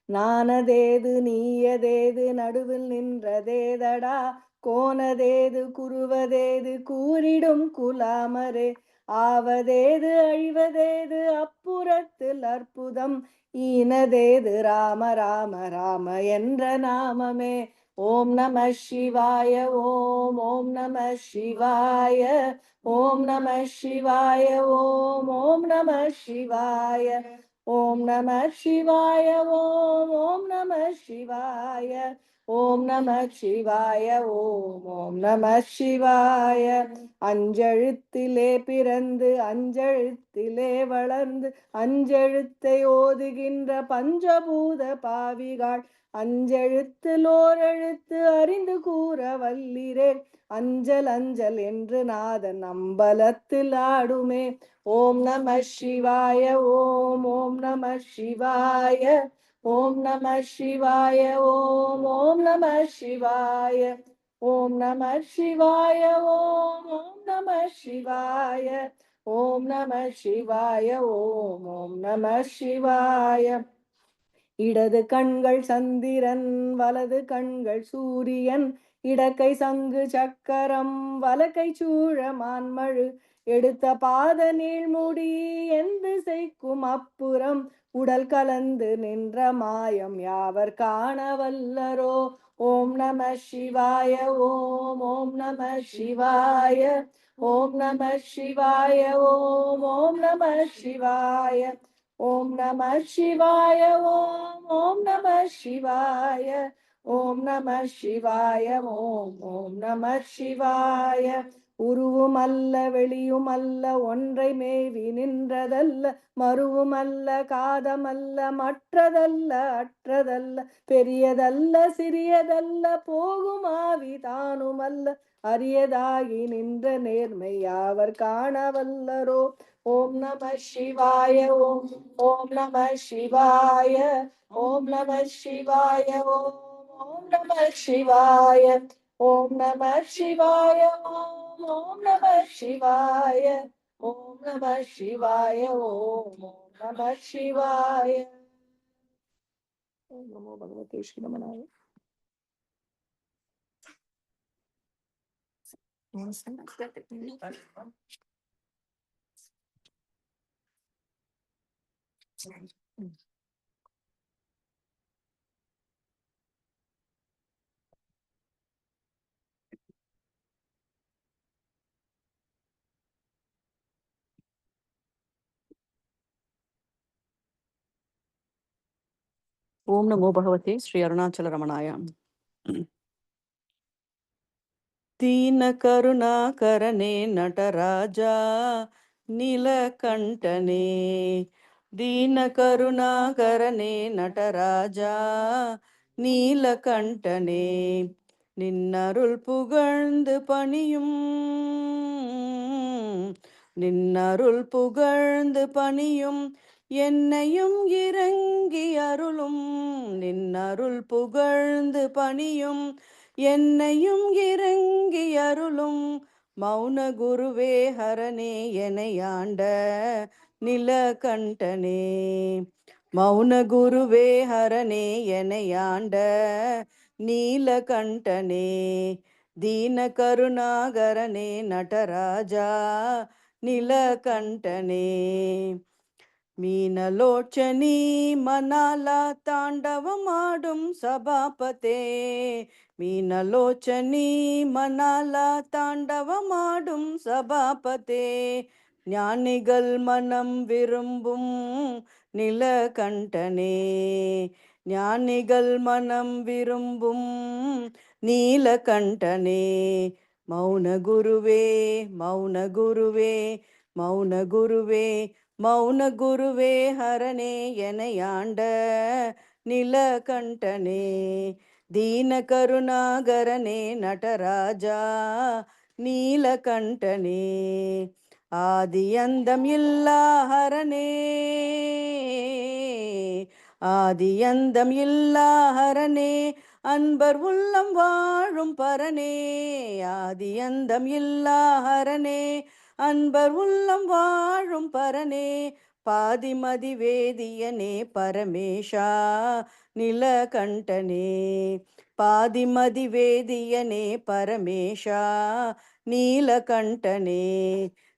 நானதேது நீயதேது நடுவில் நின்றதேதடா கோனதேது குருவதேது கூறிடும் குலாமரே ஆவதேது அழிவதேது அப்புறத்தில் அற்புதம் ஈனதேது ராம ராம ராம என்ற நாமமே ஓம் நம சிவாய ஓம் ஓம் நம சிவாய ஓம் நம சிவாய ஓம் ஓம் நம சிவாய ஓம் நம சிவாய ஓம் ஓம் நம சிவாய ஓம் நம சிவாய ஓம் ஓம் நம சிவாய. அஞ்செழுத்திலே பிறந்து அஞ்செழுத்திலே வளர்ந்து அஞ்செழுத்தை ஓதுகின்ற பஞ்சபூத பாவிகாள் அஞ்செழுத்தில் ஓரெழுத்து அறிந்து கூற வல்லிரேன். அஞ்சல் அஞ்சல் என்று நாதன் அம்பலத்தில் ஆடுமே. ஓம் நம சிவாய ஓம் ஓம் நம சிவாய ஓம் நம சிவாய ஓம் ஓம் நம சிவாய ஓம் நம சிவாய ஓம் ஓம் நம சிவாய ஓம் நம சிவாய ஓம் ஓம் நம சிவாய. இடது கண்கள் சந்திரன் வலது கண்கள் சூரியன் இடக்கை சங்கு சக்கரம் வலக்கை சூழ மான்மழு எடுத்த பாத நீள்முடி எந்த செய்கும் அப்புறம் உடல் கலந்து நின்ற மாயம் யாவர் காண வல்லரோ. ஓம் நம சிவாய ஓம் ஓம் நம சிவாய ஓம் நம சிவாய ஓம் ஓம் நம சிவாய ஓம் நம சிவாய ஓம் ஓம் நம சிவாய ஓம் நம சிவாய ஓம் ஓம் நம சிவாய. உருவுமல்ல வெளியுமல்ல ஒன்றை மேவி நின்றதல்ல மருவுமல்ல காதமல்ல மற்றதல்ல அற்றதல்ல பெரியதல்ல சிறியதல்ல போகுமாவி தானுமல்ல அரியதாகி நின்ற நேர்மை யாவர் காண வல்லரோ. ஓம் நம சிவாய ஓம் ஓம் நம சிவாய ஓம் நம சிவாய ஓம் ஓம் நம சிவாய ஓம் நம சிவாய ஓம் ஓம் நம சிவாய ஓம் நம சிவாய ஓம் ஓம் நம சிவாய. ஓம் நமோ பகவதே ஸ்ரீரமணாய. ஓம் நமோ பகவதே ஸ்ரீ அருணாச்சல ரமணாய. தீன கருணாகரனே நடராஜா நீலகண்டனே தீன கருணாகரனே நடராஜா நீலகண்டனே நின்னருள் புகழ்ந்து பணியும் நின்னருள் புகழ்ந்து பணியும் என்னையும் இறங்கி அருளும் நின்னருள் புகழ்ந்து பணியும் என்னையும் இறங்கி அருளும் மௌன குருவே ஹரனே எனையாண்ட நிலகண்டனே மௌன குருவே ஹரனே எனையாண்ட நீலகண்டனே தீன கருணாகரனே நடராஜா நிலகண்டனே மீனலோச்சனி மணால தாண்டவமாடும் சபாபதே மீனலோச்சனி மணால தாண்டவமாடும் சபாபதே ஞானிகள் மனம் விரும்பும் நிலகண்டனே ஞானிகள் மனம் விரும்பும் நீலகண்டனே மௌன குருவே மௌன குருவே மௌன குருவே மௌன குருவே ஹரனே எனையாண்ட நிலகண்டனே தீன கருணாகரனே நடராஜா நீலகண்டனே ஆதியந்தம் இல்லா ஹரனே ஆதியந்தம் இல்லா ஹரனே அன்பர் உள்ளம் வாழும் பரனே ஆதியந்தம் இல்லா ஹரனே அன்பர் உள்ளம் வாழும் பரனே பாதிமதி வேதியனே பரமேஷா நிலகண்டனே பாதிமதி வேதியனே பரமேஷா நீலகண்டனே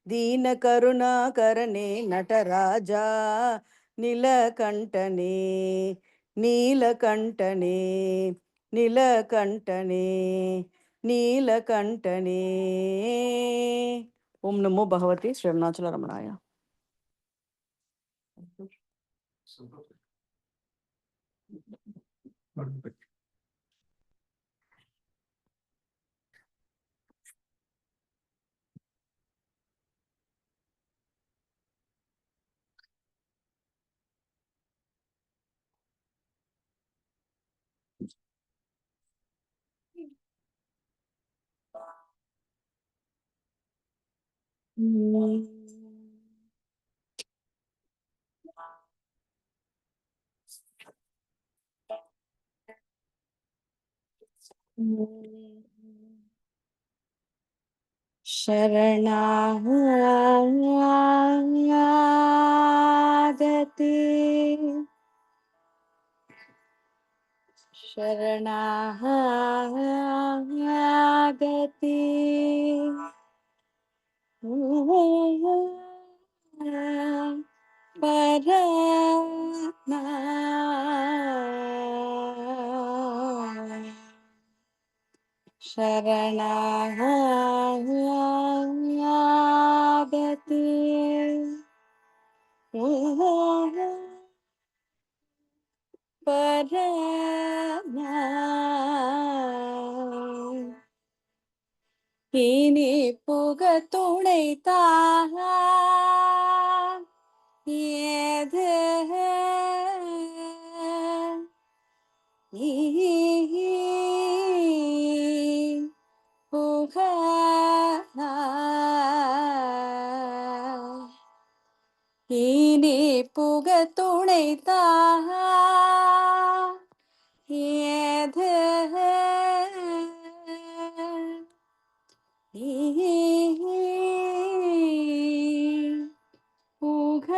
தீன கருணாகரனே நடராஜா நிலகண்டனே நீலகண்டனே நிலகண்டனே நீலகண்டனே. ஓம் நமோ பகவதி ஸ்ரீ அருணாச்சல ரமணாயா. शरणागति शरणागति शरणागति இனி புகத்துணை தான் ஏது புக இனி புகத்துணை தான் ஏது புக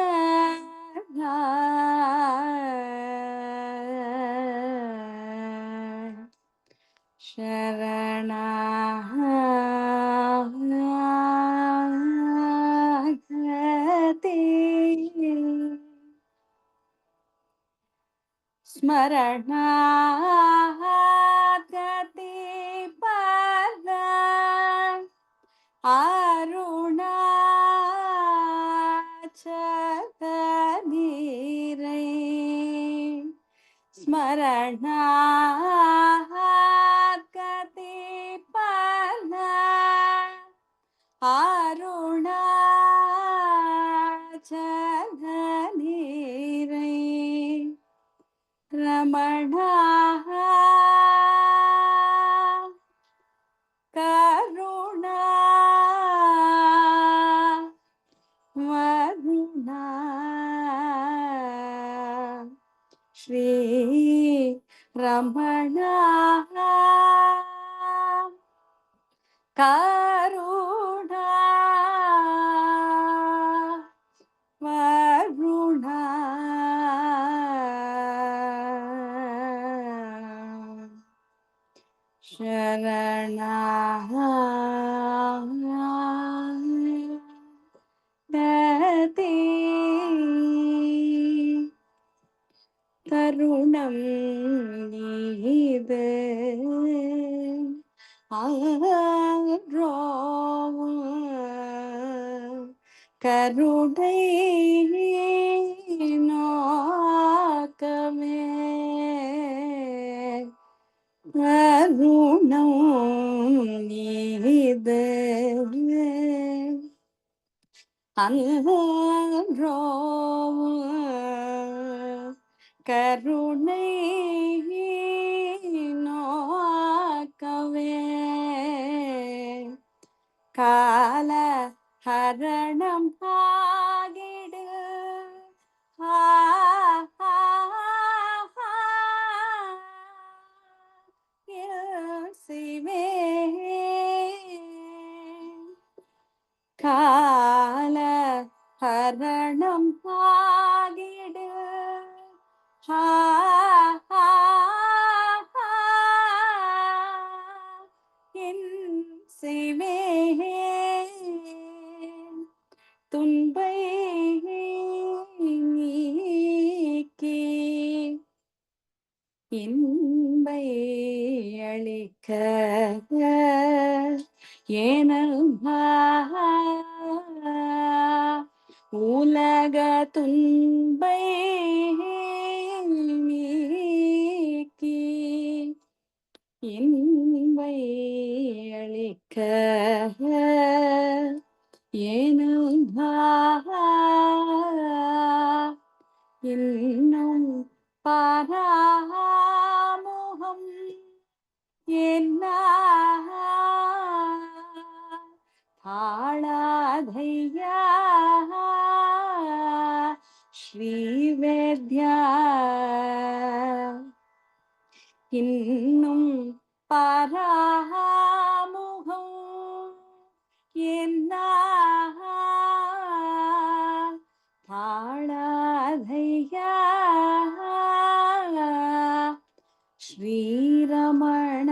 शरणागति स्मरणागति पद अरुणाचलनीरै स्मरणागति पद अरुणाचलनीरै रमणा करुणा वरुणा श्री रमणा करुणा वरुणा शरणागति तरुणं नीदे கருணை நோக்கமே கருணம் நீது அன்றோ கருணை நோக்கவே கால ஹரணம் ஆகிடு சிவே கால ஹரணம் ஆகிடு என் சிவே துன்பை நீக்கி இன்பை அளிக்க ஏனல்வா உலக துன்பை நீக்கி இன்பை அளிக்க ஏனல்வா இன்னும் பாராமுகம் என்ன தாழாதையா ஸ்ரீவேத்யா இன்னும் பாராமுகம் என்ன தாழாதையா ஸ்ரீரமண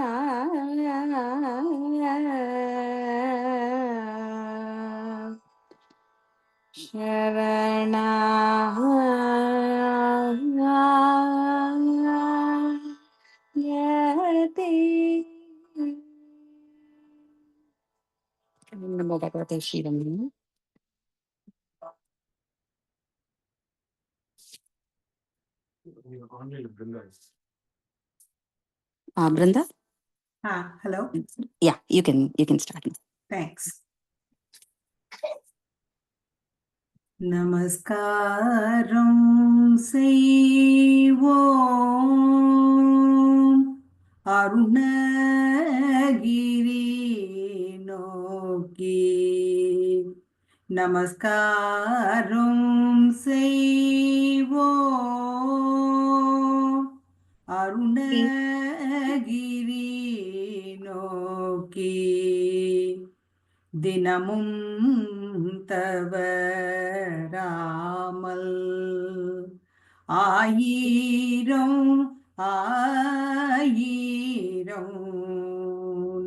சரணா நமோ பகவதே ஸ்ரீரமணி. Brenda? Hello. Yeah, you can start. Thanks. Namaskaram செய்வோம் அருணகிரி நோக்கி நமஸ்காரம் செய்வோம் அருணகிரி நோக்கி தினமும் தவறாமல் ஆயிரம்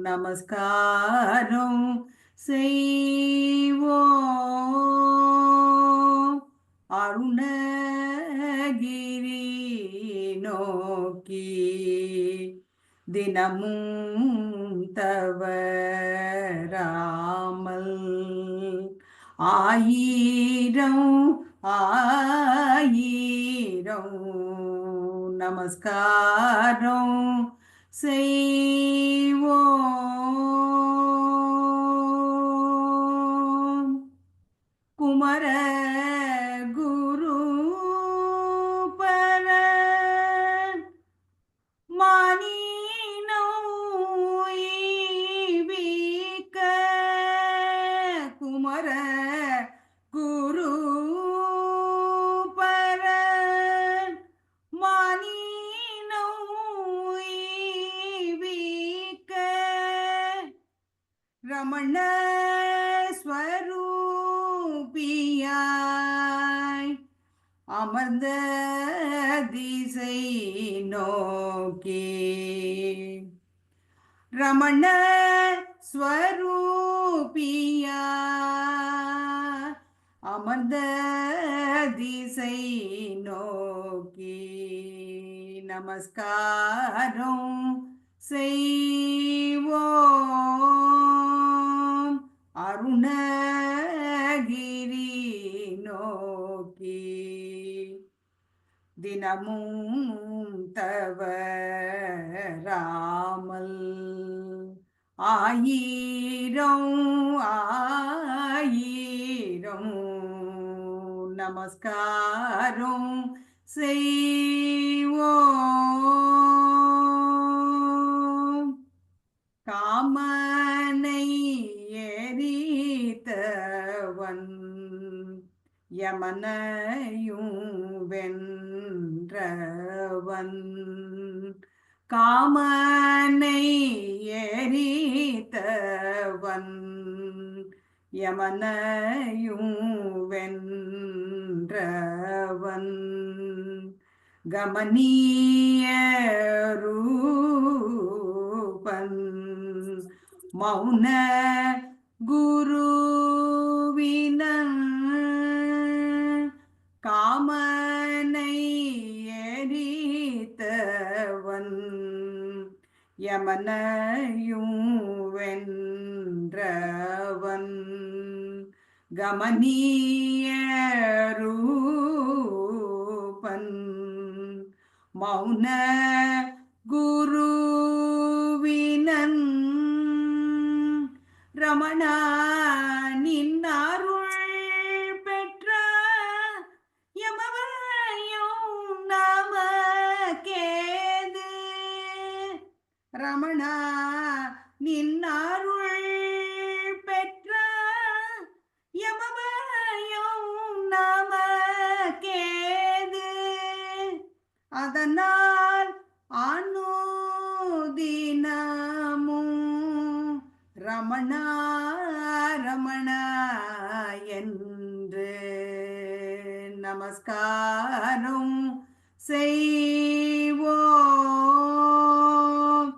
நமஸ்காரம் செய்வோம் அருணகிரி நோக்கி தினமும் தவறாமல் ஆயிரம் நமஸ்காரம் செய்வோம் குமர குரு பர மானினோய்விக்க குமர குரு பர மானினோய்விக்க ரமண ஸ்வரூபியாய் அமர்ந்த திசை நோக்கி ரமண ஸ்வரூபியா அமர்ந்த திசை நோக்கி நமஸ்காரம் செய்வோம் அருணகிரி நோக்கி தினமும் தவறாமல் ஆயிரம் நமஸ்காரம் செய்வோம் காமனை எரித்தவன் யமனையும் வென்றவன் காமனை எரித்தவன் யமனையும் வென்றவன் கமனிய ரூபன் மௌன குருவினன் காமனை எரித்தவன் யமனையும் வென்றவன் கமனீய ரூபன் மௌன குருவினன் ரமணா நின்னருள் பெற்ற யமவையும் நமக்கேது ரமணா நின்னருள் பெற்ற யமவையும் நமக்கேது அதனால் அனுதினமும் ரமணா ரமணா என்று நமஸ்காரம் செய்வோம்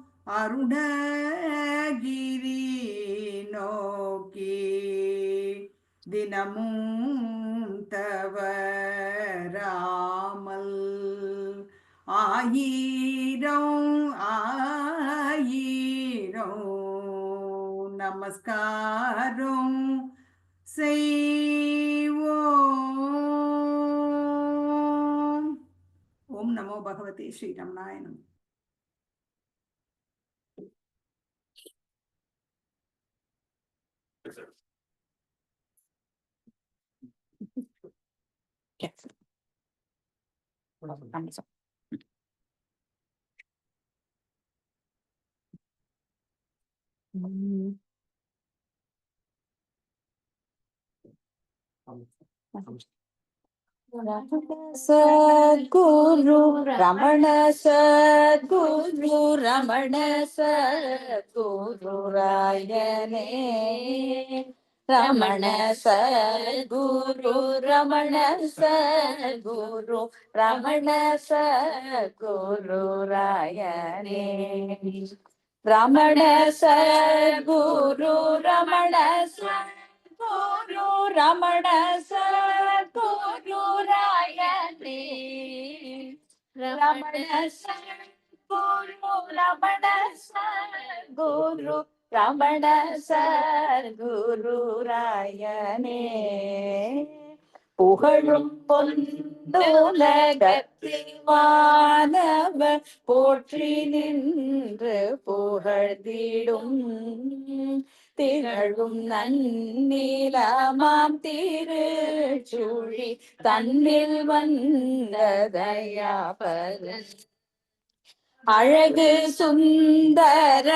அருணகிரி நோக்கி தினமும் தவறாமல் ஆயிரம் ஆயிரம் நமஸ்காரம் செய்வோம். ஓம் நமோ பகவதே ஸ்ரீரமணாய நமः. Yes. Amazon. Sadguru Ramana Sadguru Ramana Sadguru Rayane Ramana Sadguru Ramana Sadguru Ramana Sadguru Rayane Ramana Sadguru Ramana Sadguru Ramana Sadguru Rayane Ramana Sadguru Ramana Sadguru Ramana Sadguru Rayane புகழும் பொன்னுலகத்தில் வானவர் போற்றி நின்று புகழ்ந்திடும் திகழும் நன்னிலமாம் திருச்சுழி தன்னில் வந்ததையாபரன் அழகு சுந்தர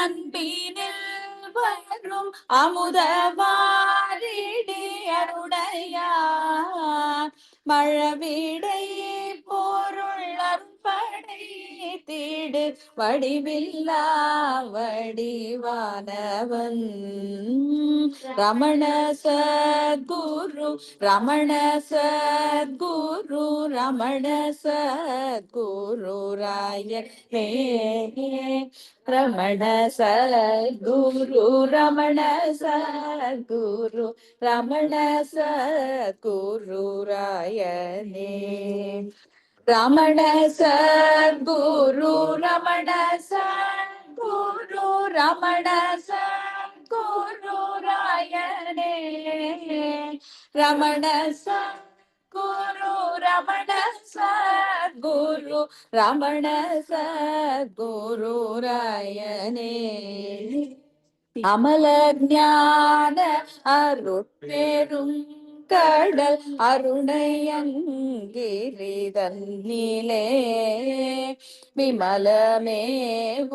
அன்பினில் வரும் அமுதவாரிடி அருடையார் மழவிடை பொருள் அருட்படை தீடு வடிவில்லா வடிவானவன் ரமண சத்குரு ரமண சத்குரு ரமண சத்குரு ராய ஹே ரமண சத்குரு ரமண சத்குரு ரமண சத்குரு ராயனே ரமண சத்குரு ரமண சத்குரு ரமண சத்குரு ராயனே ரமண சத்குரு ரமண சத்குரு ரமண சத்குரு ராயனே அமல ஞான அருட்பெரும் கடல் அருணையங்கிரிதன்னிலே விமலமே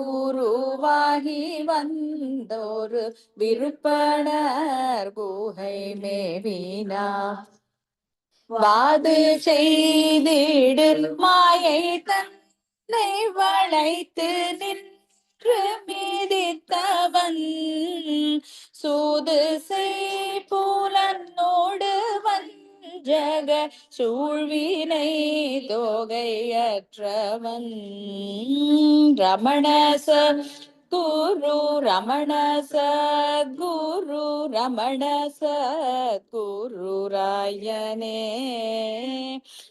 உருவாகி வந்தோரு விருப்பணர் குகை மேவினா வாது செய்திடு மாயை தன்னை வளைத்து நின்று மீதித்தவன் சூது செய்புலனோடு வஞ்சக சூழ்வினை தோகையற்றவன் ரமண சத்குரு ரமண சத்குரு ரமண சத்குரு ராயனே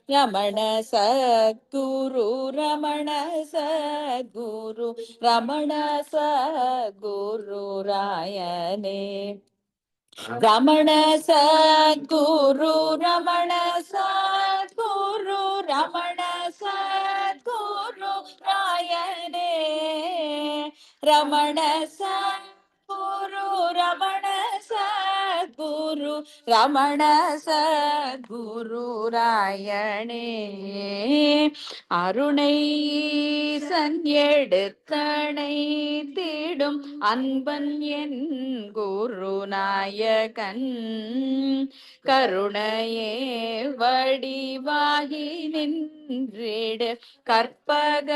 ரமண சத்குரு ரமண சத்குரு ரமண சத்குரு ராயனே ரமண சத்குரு ரமண சத்குரு ரமண சத்குரு ராயனே ரமண சத்குரு ரமண சத்குரு ரமண சத்குரு ராயணே அருணை எடுத்தனை தீடும் அன்பன் என் குருநாயகன் கருணையே வடிவாகி நின்றிடு கற்பக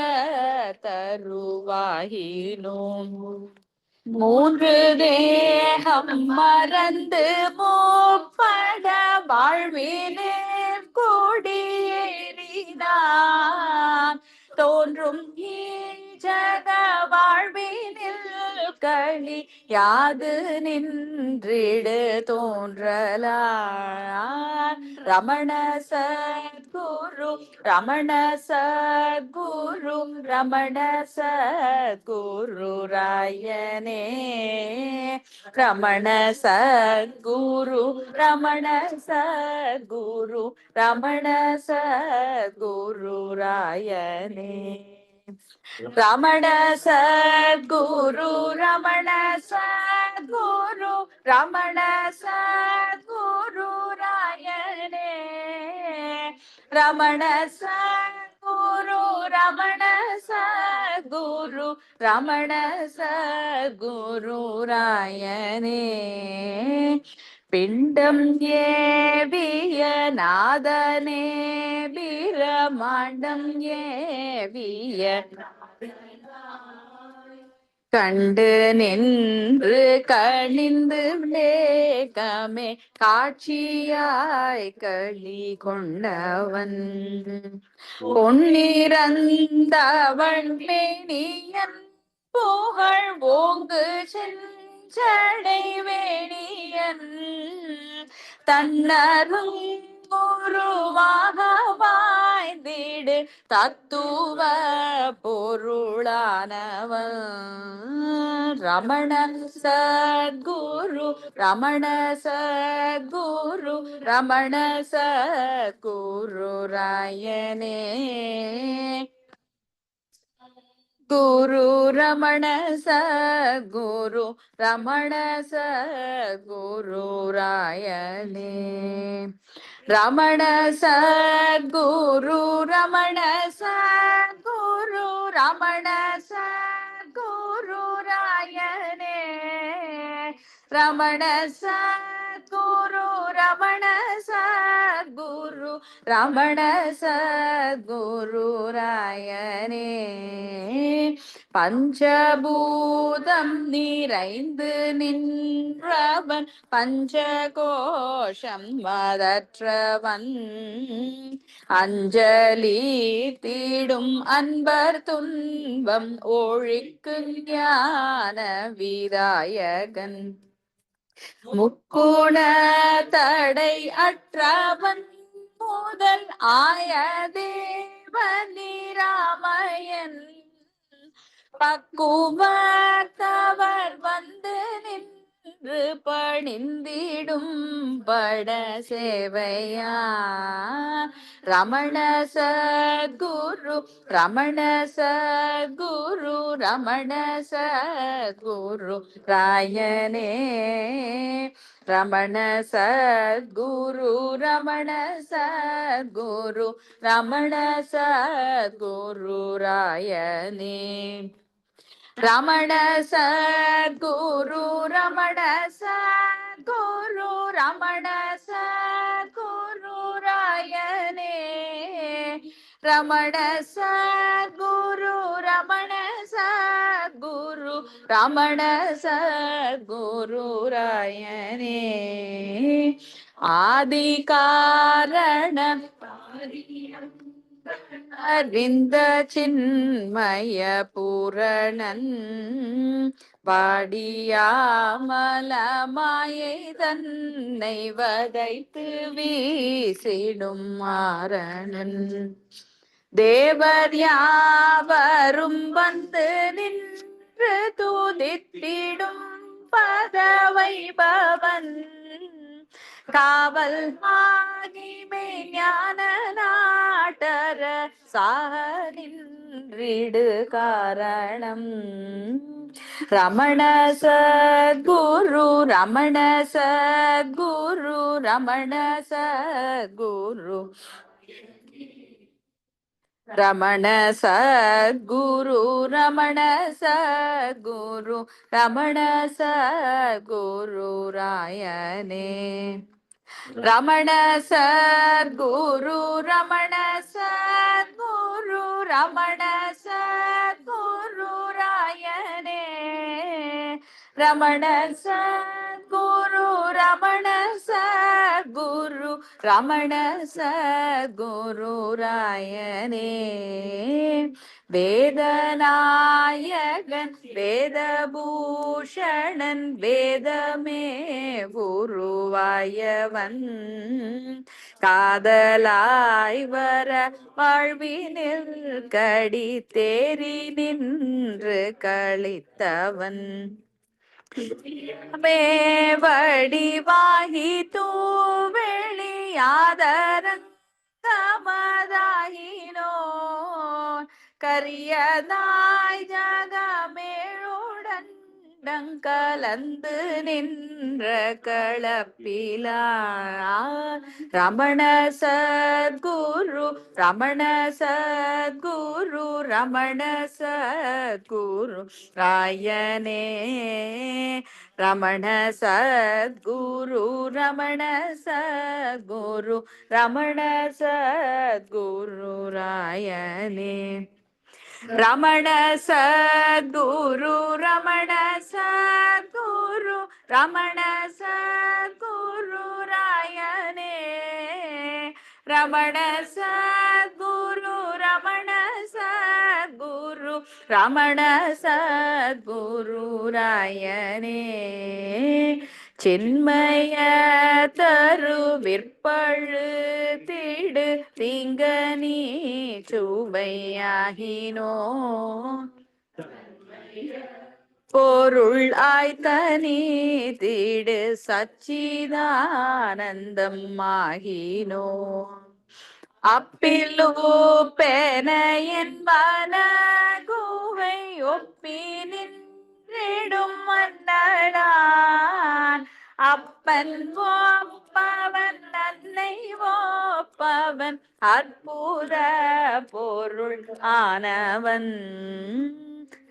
தருவாகினோம் மூன்று தேகம் மறந்து மூப்பட வாழ்வினில் கூடியேறினான் தோன்றும் ஜக வாழ்வினில் களி யாது நின்றிடு தோன்றலான் ரமண சத்குரு ரமண சத்குரு ரமண சத்குரு ராயனே ரமண சத்குரு ரமண சத்குரு ரமண சத்குரு ராயனே ரமண சத்குரு ரமண சத்குரு ரமண சத்குரு ராயனே ரமண சத்குரு ரமண சத்குரு ரமண சத்குரு ராயனே பிண்டம் ஏவிய நாதனே பிரமாண்டம் ஏவிய கண்டு நின்று கணிந்து மேகமே காட்சியாய் களி கொண்டவன் பொன்னிறந்தவன் மேனியன் புகழ் ஓங்கு செஞ்சடை வேணியன் தன்னரும் குருவாக வாய்ந்திடு தத்துவ பொருளானவன் ரமண சத்குரு ரமண சத்குரு ரமண சத்குரு ராயனே குரு ரமண சத்குரு ரமண சத்குரு ராயனே ரமண சத்குரு ரமண சத்குரு ரமண சத்குரு ராயனே ரமண சத்குரு ரமண சத்குரு ரமண சத்குரு ராயனே பஞ்சபூதம் நிறைந்து நின்றவன் பஞ்சகோஷம் மதற்றவன் அஞ்சலி தீடும் அன்பர் துன்பம் ஒழிக்கு ஞான விதாயகன் முக்குண தடை அற்றவன் முதல் ஆய தேவனிராமயன் பக்குவத்தவர் வந்து நின்று பணிந்திடும் பட சேவையா ரமண சத்குரு ரமண சத்குரு ரமண சத்குரு ராயனே ரமண சத்குரு ரமண சத்குரு ரமண சத்குரு ராயனே ரமண சத்குரு ரமண சத்குரு ரமண சத்குரு ராயனே ரமண சத்குரு ரமண சத்குரு ரமண சத்குரு ராயனே ஆதி காரண அறிந்த சின்மய பூரணன் வாடியாமலமாயை தன்னை வதைத்து வீசிடும் மாரணன் தேவர் யாவரும் வந்து நின்று தூதித்திடும் பதவைபவன் காவல் ஆகிமை ஞான நாட்டர சாரின்றிடு காரணம் ரமண சத்குரு ரமண சத்குரு ரமண சத்குரு ரமண சத்குரு ரமண சத்குரு ரமண சத்குரு ராயனே ரமண சத்குரு ரமண சத்குரு ரமண சத்குரு ராயனே ரமண சத்குரு ரமண சத்குரு ரமண சத்குரு ராயனே வேதநாயகன் வேதபூஷணன் வேதமே உருவாயவன் காதலாய் வர வாழ்வினில் கடி தேறி நின்று கழித்தவன் வடிவாகி தூவெளியாதரங்கமதாயினோ கரியதாய் ஜகமேழுடன் கலந்து நின்ற களப்பிலா ரமண சத்குரு ரமண சத்குரு ரமண சத்குரு ராயனே ரமண சத்குரு ரமண சத்குரு ரமண சத்குரு ராயனே ரமண சத்குரு ரமண சத்குரு ரமண சத்குரு ராயனே ரமண சத்குரு ரமண சத்குரு ரமண சத்குரு ராயனே சின்மய தரு விற்பழு திடு திங்கனி சுவையாகினோ பொருள் ஆய்த்தனி திடு சச்சிதானந்தம் ஆகினோ அப்பிலு பென என் மனகுவை ஒப்பி நின்றிடும் மன்னடான் அப்பன் ஓப்பவன் அன்னை ஓப்பவன் அற்புத பொருள் ஆனவன்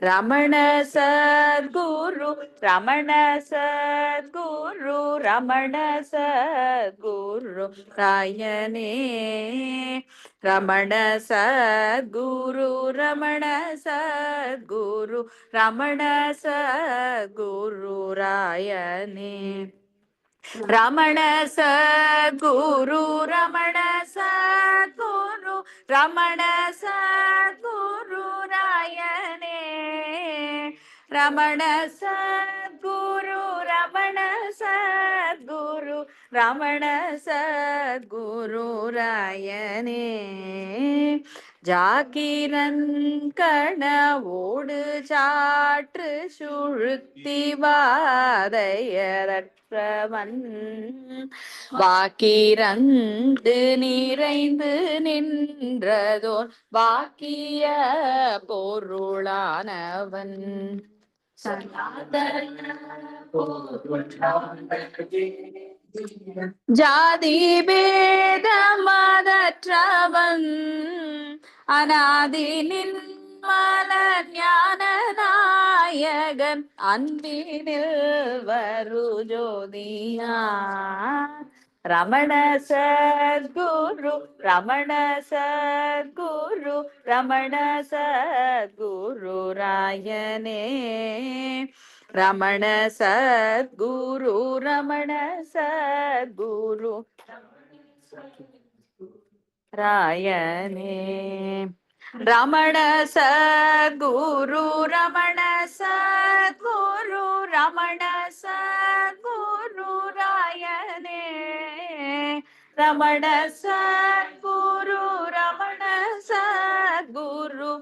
ரமண சத்குரு ரமண சத்குரு ரமண சத்குரு ராயனே ரமண சத்குரு ரமண சத்குரு ரமண சத்குரு ராயனே ரமண சத்குரு ரமண சத்குரு ரமண சத்குரு ராயனே ரமண சத்குரு ரமண சத்குரு ரமண சத்குரு ராயனே ஜாகிரன் கணவோடு சாற்று சுழுத்தி வாதையரற்றவன் வாக்கிரந்து நிறைந்து நின்றதோர் வாக்கிய பொருளானவன் ஜாதி பேத மதற்றவன் அநாதி நின்மல ஞான நாயகன் அன்பினில் வரு ஜோதியா ரமண சத்குரு ரமண சத்குரு ரமண சத்குரு ராயனே ரமண சத்குரு ரமண சத்குரு ராயனே. ரமண சத்குரு ரமண சத்குரு ரமண சத்குரு ராயனே. ரமண சத்குரு ரமண சத்குரு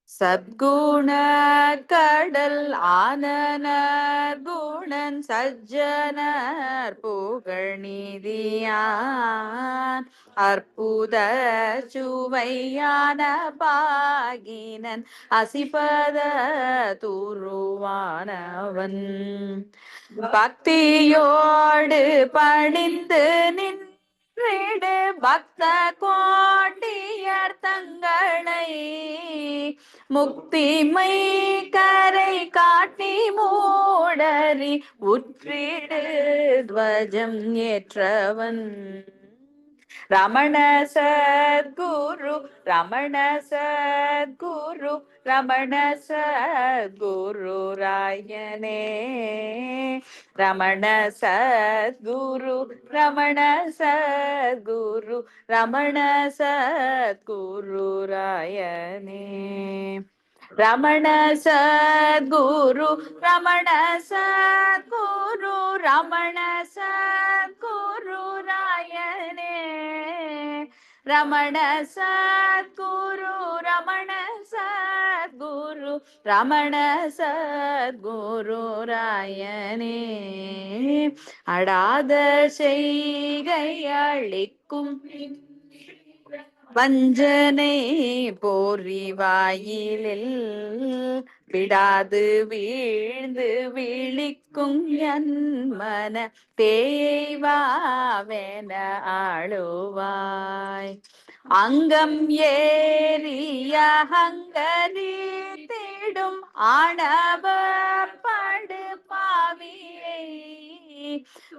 சத்குண கடல் ஆனனர் குணன் சஜ்ஜனர் புகழ் நீதியான் அற்புத சுவையான பாகினன் அசிபத துருவானவன் பக்தியோடு பணிந்து நின்றிடு பக்த கோட்டியர் தங்களை முக்திமை கரை காட்டி மூடறி உற்றிடு துவஜம் ஏற்றவன் ரமண சத்குரு ரமண சத்குரு ரமண சத்குரு ராயனே. ரமண சத்குரு ரமண சத்குரு ரமண சத்குரு ராயனே. ரமண சத்குரு ரமண சத்குரு ரமண சத்குரு ராயனே. ரமண சத்குரு ரமண சத்குரு ரமண சத்குரு ராயனே. அடாத செய்கை அளிக்கும் வஞ்சனை போரி வாயிலில் விடாது வீழ்ந்து விழிக்கும் என் மன தேய்வாவென ஆளுவாய். அங்கம் ஏறிய ஹங்கரி தேடும் ஆணவ படு பாவியை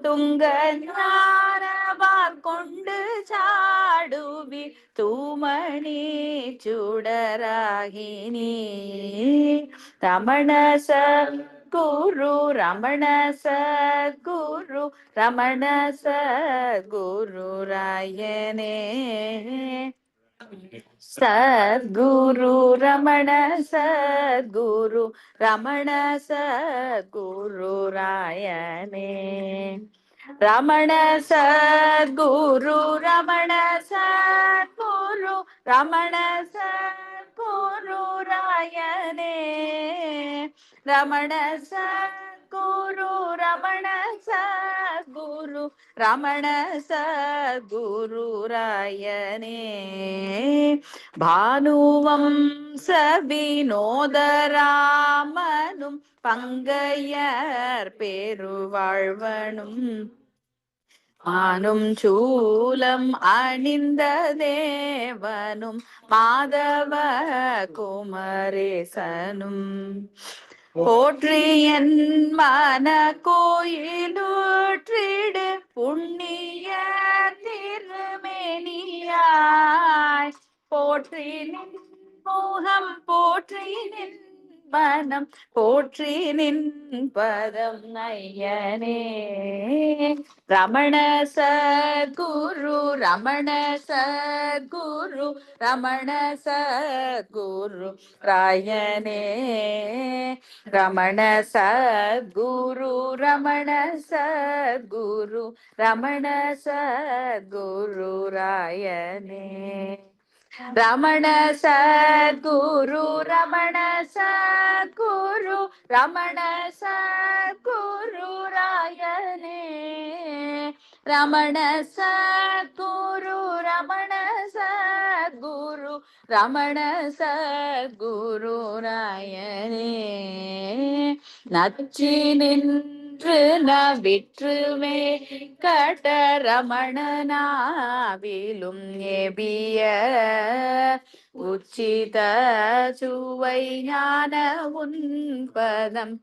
துங்க ஞானவார் கொண்டு சாடுவி தூமணி சுடராகினி. ரமண சத்குரு ரமண சத்குரு ரமண சத்குரு ராயனே. சத்குரு ரமண சத்குரு ரமண சத்குரு ராயனே. ரமண சத்குரு ரமண சத்குரு ரமண சத்குரு ராயனே. ரமண சத்குரு ரமண சத்குரு ரமண சத்குரு ராயனே. பானுவம் சவினோதராமனும் பங்கையர் பெருவாழ்வனும் ஆனும் சூலம் அணிந்த தேவனும் மாதவ குமரேசனும் போற்றி என் மன கோயிலூற்றிடு புண்ணிய திருமேனியாய். போற்றி நின் மோகம் போற்றி நின் மனம் போற்றி நின் பதம் நயனே. ரமண சத்குரு ரமண சத்குரு ரமண சத்குரு ராயனே. ரமண சத்குரு ரமண சத்குரு ரமண சத்குரு ராயனே. ரமண சத்குரு ரமண சத்குரு ரமண சத்குரு ராயனே. ரமண சத்குரு ரமண சத்குரு ரமண சத்குரு ராயனே. நச்சி நின்று நவிற்றுமே கட ரமணனாவிலும் ஏபிய உச்சித சுவை ஞான உன்பதம்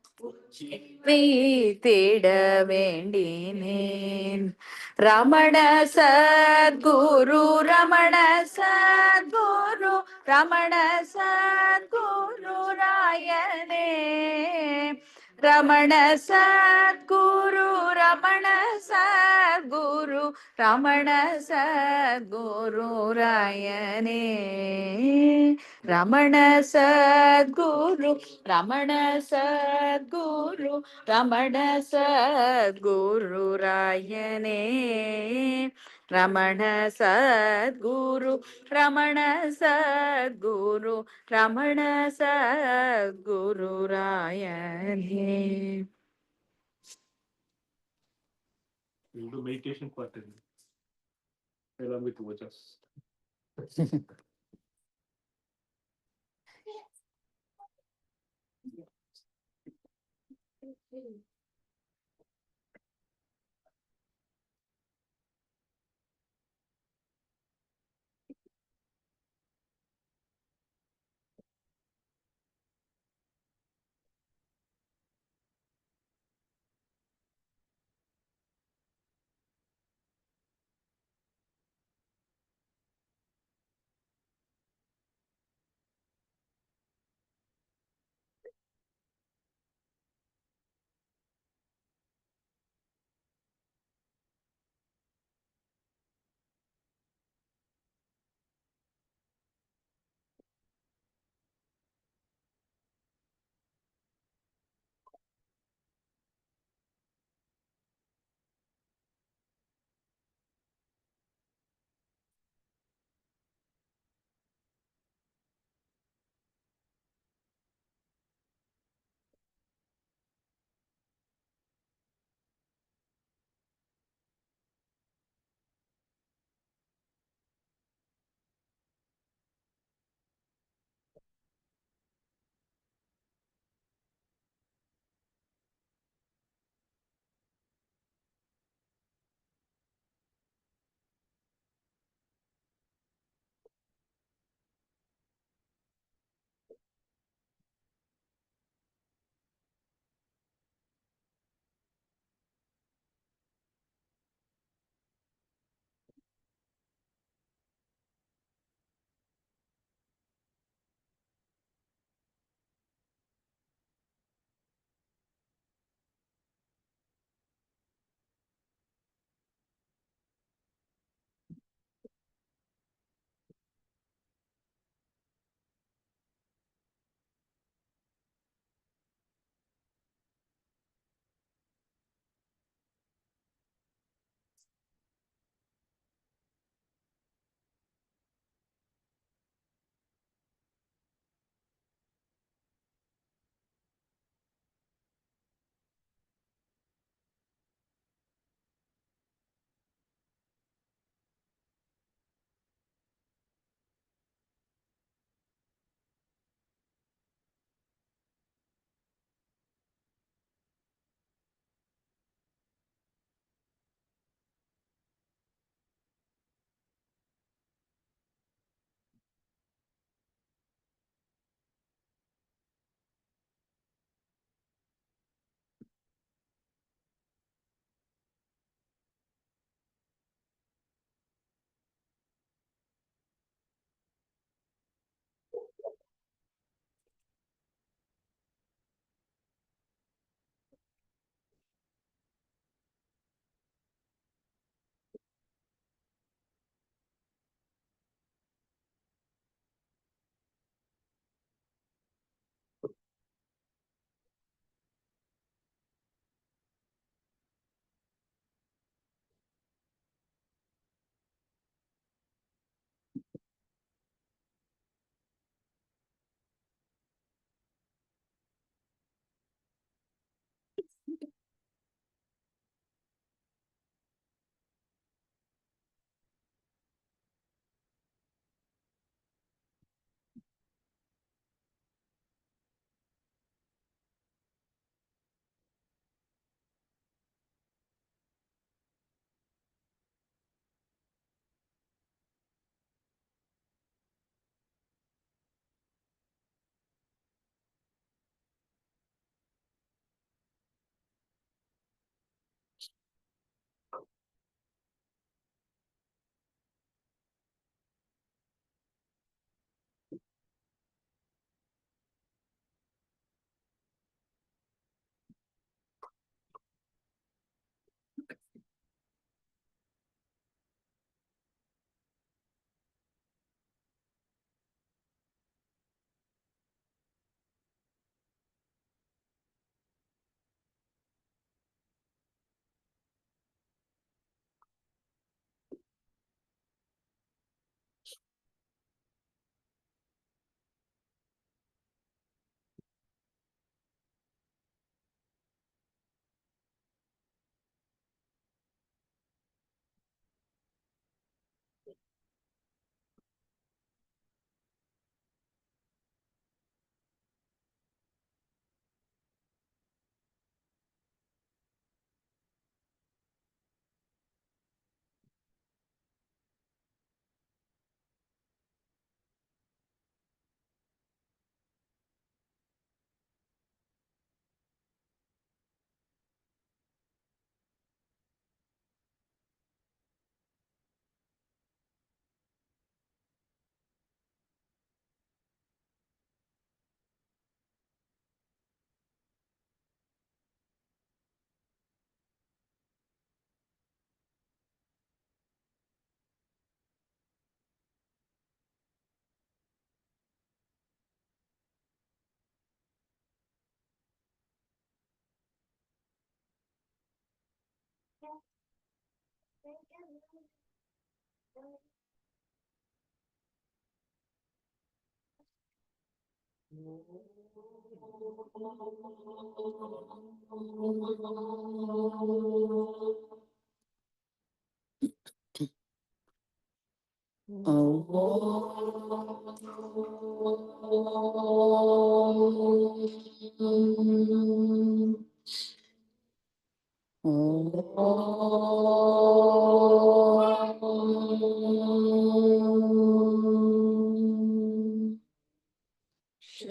வீத்திட வேண்டினேன். Ramana Sadhguru Ramana Sadhguru Ramana Sadhguru ராயனே. Ramana Sadhguru Ramana Sadhguru Ramana Sadhguru ராயனே Ramana Sadhguru Ramana Sadhguru Ramana Sadhguru ராயனே Ramana Sadhguru Ramana Sadhguru Ramana Sadhguru ராயனே. We'll do meditation part along with Ojas.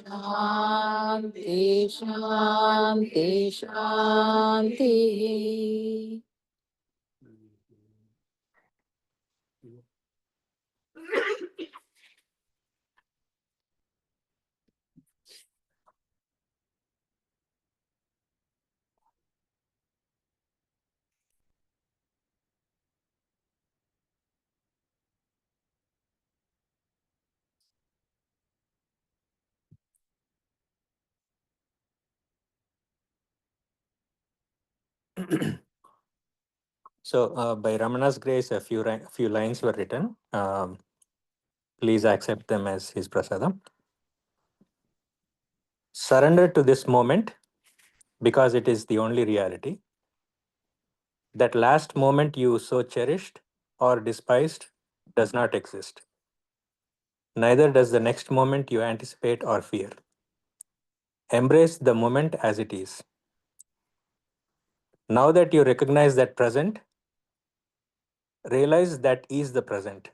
Shanti Shanti Shanti. So, by Ramana's grace, a few lines were written. Please accept them as his prasadam. Surrender to this moment because it is the only reality. That last moment you so cherished or despised does not exist. Neither does the next moment you anticipate or fear. Embrace the moment as it is. Now that you recognize that present, realize that is the present.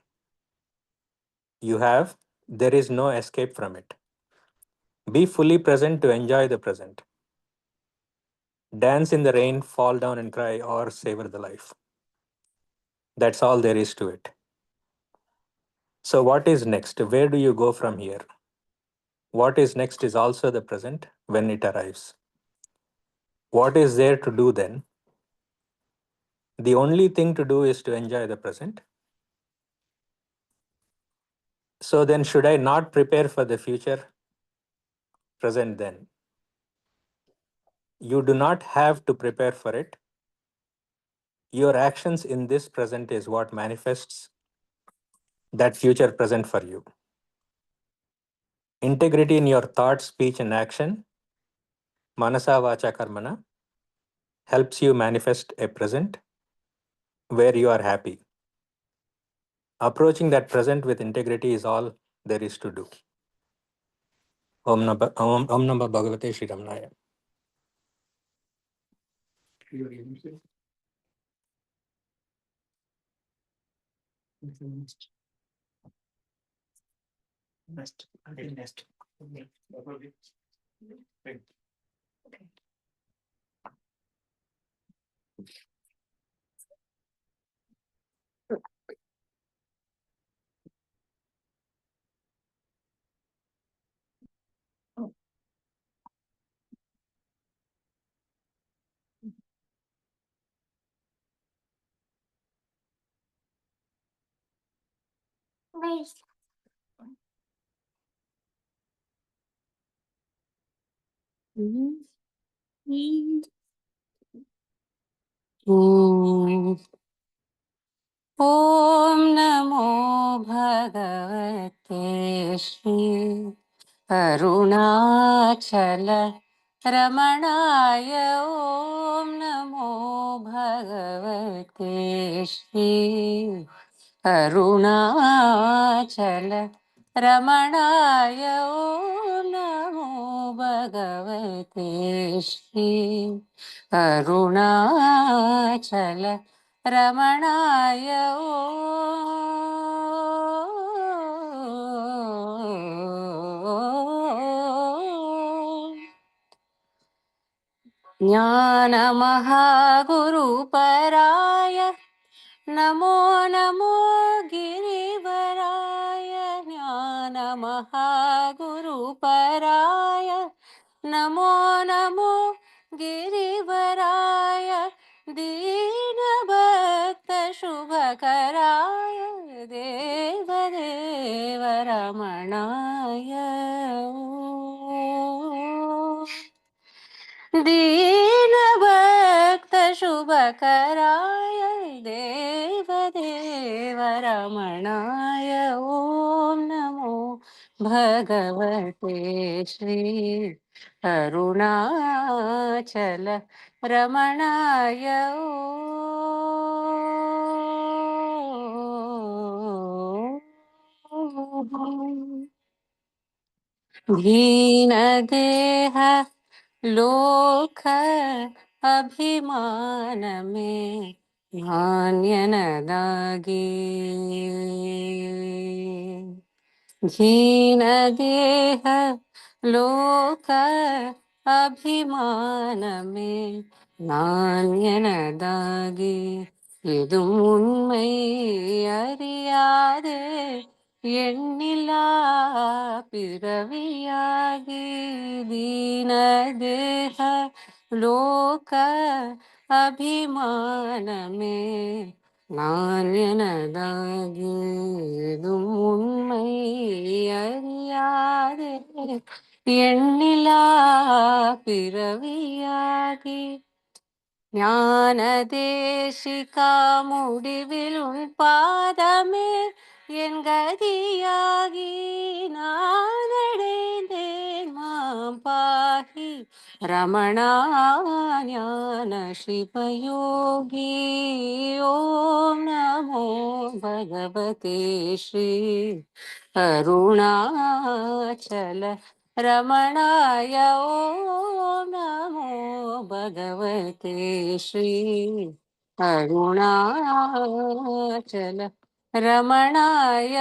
There is no escape from it. Be fully present to enjoy the present. Dance in the rain, fall down and cry, or savor the life. That's all there is to it. So, what is next? Where do you go from here? What is next is also the present when it arrives. What is there to do then? The only thing to do is to enjoy the present. So, then, should I not prepare for the future? Present then. You do not have to prepare for it. Your actions in this present is what manifests that future present for you. Integrity in your thought, speech, and action, manasa vacha karmana, helps you manifest a present where you are happy. Approaching that present with integrity is all there is to do. Om Namah Bhagavate Sri Ramnaya. Next. ॐ नमो भगवते श्री अरुणाचल रमणाय. ॐ नमो भगवते श्री अरुणाचल रमणाय. ॐ नमो भगवते श्री अरुणाचल रमणाय. ज्ञानमहागुरुपराय नमो नमो गिरिवराय. ज्ञानमहागुरुपराय नमो नमो गिरिवराय. दीनभक्तशुभकराय देवदेव रमणाय. दीनभक्तशुभकराय देवदेव रमणाय ॐ नमो भगवते श्री अरुणाचल रमणाय दीनदेह लोक अभिमान में नान्यनदागी दीनदेह लोक अभिमान में नान्यनदागी இதும் உண்மை அறியாதே எண்ணிலா பிறவியாகி दीनदेह लोक अभिमानमे நான்யனதாகி இதும் உண்மை அறியாதே எண்ணிலா பிறவியாகி ஞானதேசிகா முடிவில் உன் பாதமே என் கதியாகி நான் அடைந்தேன் மாம் பாகி ரமணா ஞான சிவயோகி ஓம் நமோ பகவதே ஸ்ரீ அருணாச்சல रमणाय ॐ नमो भगवते Shri Arunachal रमणाय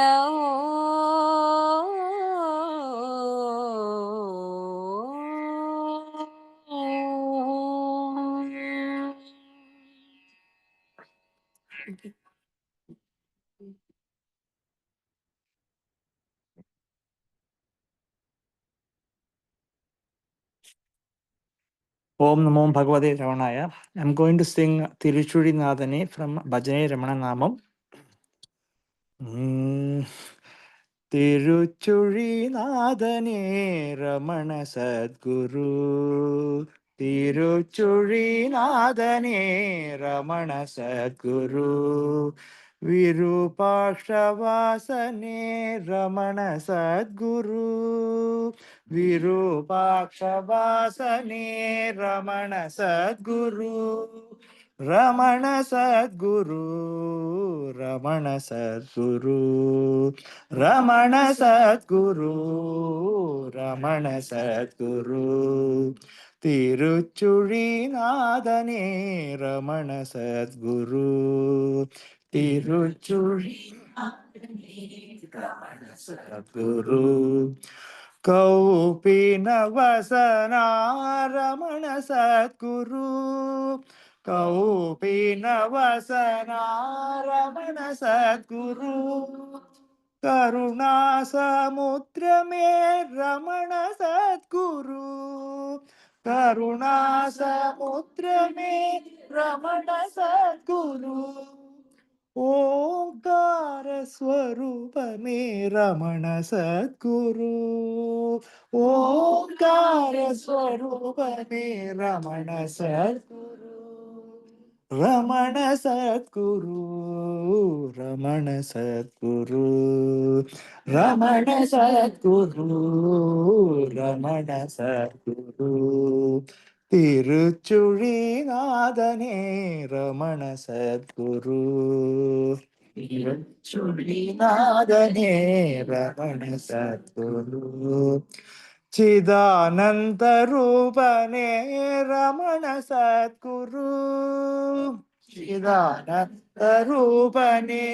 Om Namo Bhagavate Ramanaya. I'm going to sing Tiruchuri Nadane from Bhajane Ramana Namam. Tiruchuri Nadane Ramana Sadguru. Tiruchuri Nadane Ramana Sadguru. Virupakshavasane Ramana Sadguru. Virupakshavasane Ramana Sadguru. Ramana Sadguru. Ramana Sadguru. Ramana Sadguru. Ramana Sadguru. Tiruchuri Nadane Ramana Sadguru. Tiruchuri Nadane Ramana Sadguru. Kaupina Vasana Ramana Sadguru. Kaupina Vasana Ramana Sadguru. Karuna Samudra Me Ramana Sadguru. Karuna Samudra Me Ramana Sadguru. Omkara Swarupame Ramana Sadguru. Omkara Swarupame Ramana Sadguru. Ramana Sadguru. Ramana Sadguru. Ramana Sadguru. Ramana Sadguru. Tiruchuri Nadane Ramana Sadguru. Tiruchuri Nadane Ramana Sadguru. Chidananda Rupane Ramana Sadguru. Chidananda Rupane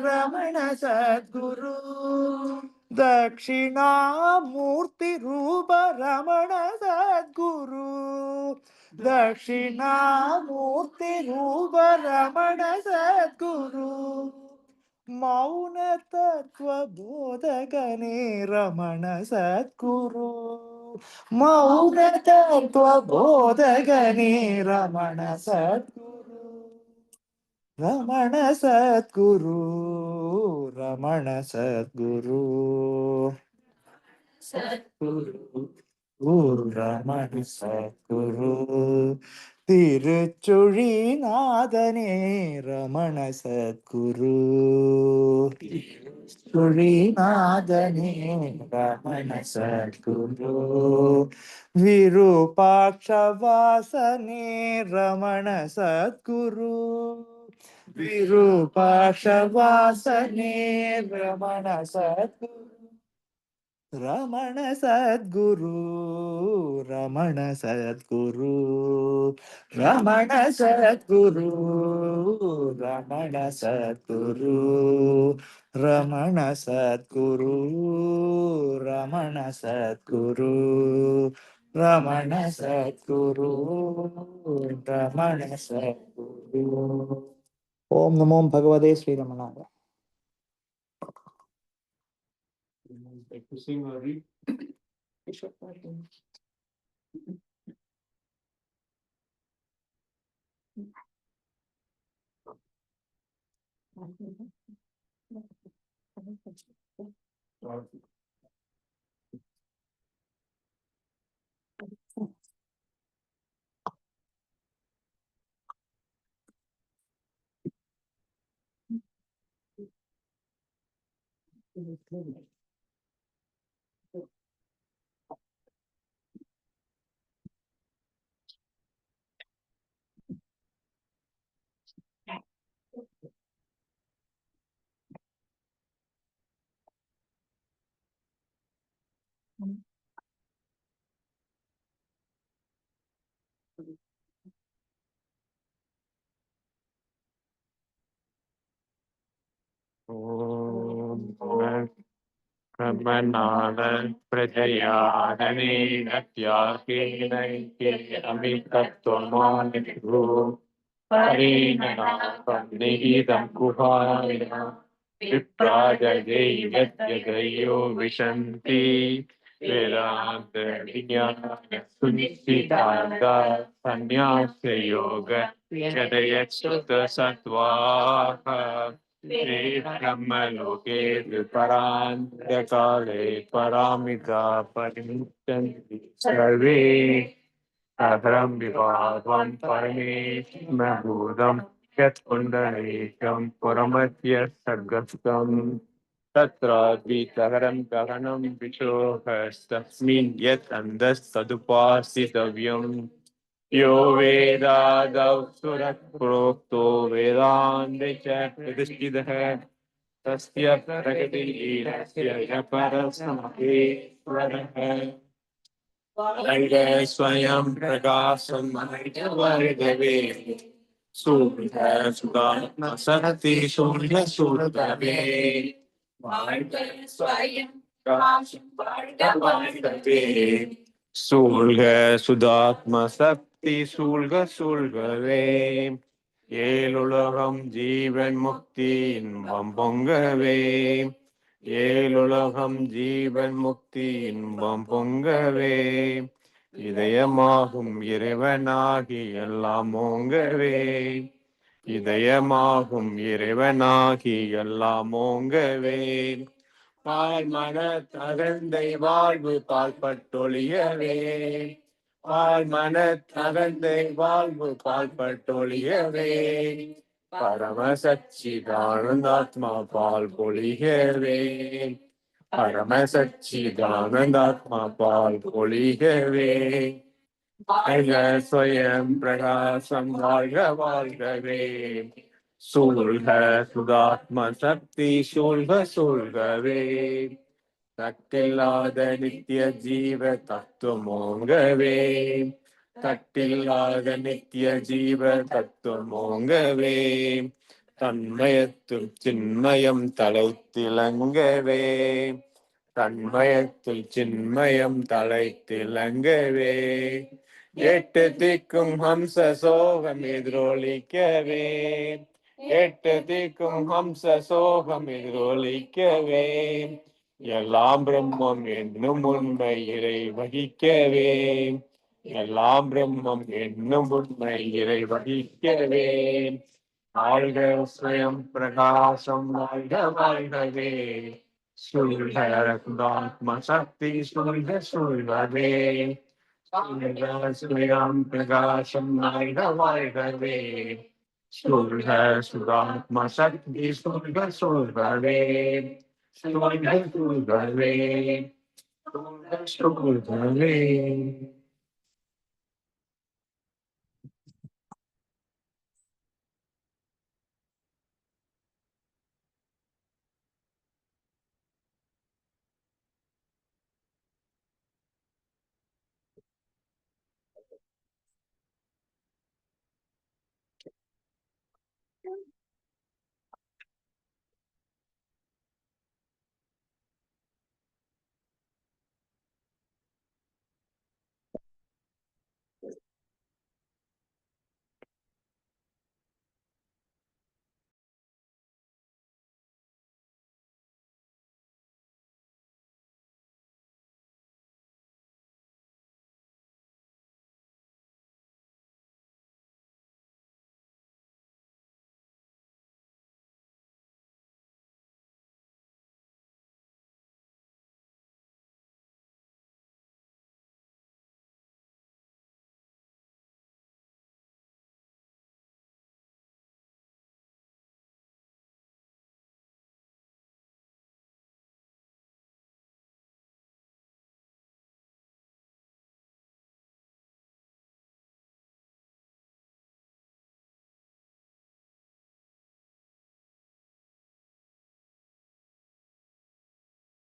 Ramana Sadguru. Dakshinamurti Rupa Ramana Sadguru. Dakshinamurti Rupa Ramana Sadguru. Mauna Tattva Bodhagane Ramana Sadguru. Mauna Tattva Bodhagane Ramana Sadguru. Ramana Sadguru. Ramana Sadguru. Sadguru. Ramana Sadguru. திருச்சுழிநாதனே Ramana Sadhguru. திருச்சுழிநாதனே Ramana Sadhguru. விருபாட்சவாசனே Ramana Sadhguru. விருபாட்சவாசனே Ramana Sadhguru. Ramana Sadhguru. Ramana Sadhguru. Ramana Sadhguru. Ramana Sadhguru. Ramana Sadhguru. Ramana Sadhguru. Ramana Sadhguru. Ramana Sadhguru. ஓம் நமோ பகவதே ஸ்ரீரமணாய. Like to sing or read? ब्रह्मणान प्रजयाननेन त्यागेनैके अमितत्वमानिभो परेण नाकं निहितं गुहाया विप्राजयैर्यद्यदयो विशन्ति वेदान्तविज्ञानसुनिश्चितार्था संन्यासयोग यदयच्छ्रुतसत्त्वाः ते ब्रह्मलोके विपरान्तकाले परामिता परिमुच्यन्ति सर्वे अधरं विभावं परमेश्वरभूतं यत्पुण्डरीकं पुरमध्य सर्गस्थं तत्राद्वितहरं गगनं विशोकस्तस्मिन् यत् अन्धस्तदुपासितव्यम् यो वेदादौ सुरप्रोक्तो वेदान्ते च प्रतिष्ठितः तस्य प्रगतिलीलस्य य परसमहेश्वरः स्वयं प्रकाशं वर्धवे शक्ति शून्य सूर्यवे स्वयं प्रकाशं वर्धवे सूर्य सुदात्म शक्ति सूर्गवे ஏழுலகம் ஜீவன் முக்தி இன்பம் பொங்கவே ஏழுலகம் ஜீவன் முக்தி இன்பம் பொங்கவே இதயமாகும் இறைவனாகி எல்லாம் ஓங்கவே இதயமாகும் இறைவனாகி எல்லாம் ஓங்கவே பால் மன தகந்தை வாழ்வு பால்பட்டொழியவே பால் மன தகந்தை வாழ்வு பால்பட்டொழியவே பரமசச்சிதானந்தாத்மா பால் பொழிகவே பரமசச்சிதானந்தாத்மா பால் பொழிகவே ஸ்வயம் பிரகாசம் வாழ்க வாழ்கவே சூழ்க சுதாத்ம சக்தி சூழ்க சூழ்கவே தட்டில்லாத நித்திய ஜீவ தத்துவமோங்கவே தட்டில்லாத நித்திய ஜீவ தத்துவமோங்கவே தன்மயத்துள் சின்மயம் தலைத்திலங்கவே தன்மயத்துள் சின்மயம் தலைத்திலங்கவே எட்டு திக்கும் ஹம்ச சோகம் எதிரொலிக்கவே எட்டு திக்கும் ஹம்ச சோகம் எதிரொலிக்கவே எல்லாம் பிரம்மம் என்னும் உண்மை இறை வகிக்கவே எல்லாம் பிரம்மம் என்னும் உண்மை இறை வகிக்கவே வாழ்க ஸ்வயம் பிரகாசம் வாழ்க வாழ்கவே சூழ்க சுதாத்ம சக்தி சூழ்க சூழ்கவே Swayam Pragasham Naida Vaigave. Surga Suratma Sakti Surga Surgave. Surga Surgave. Surga Surgave.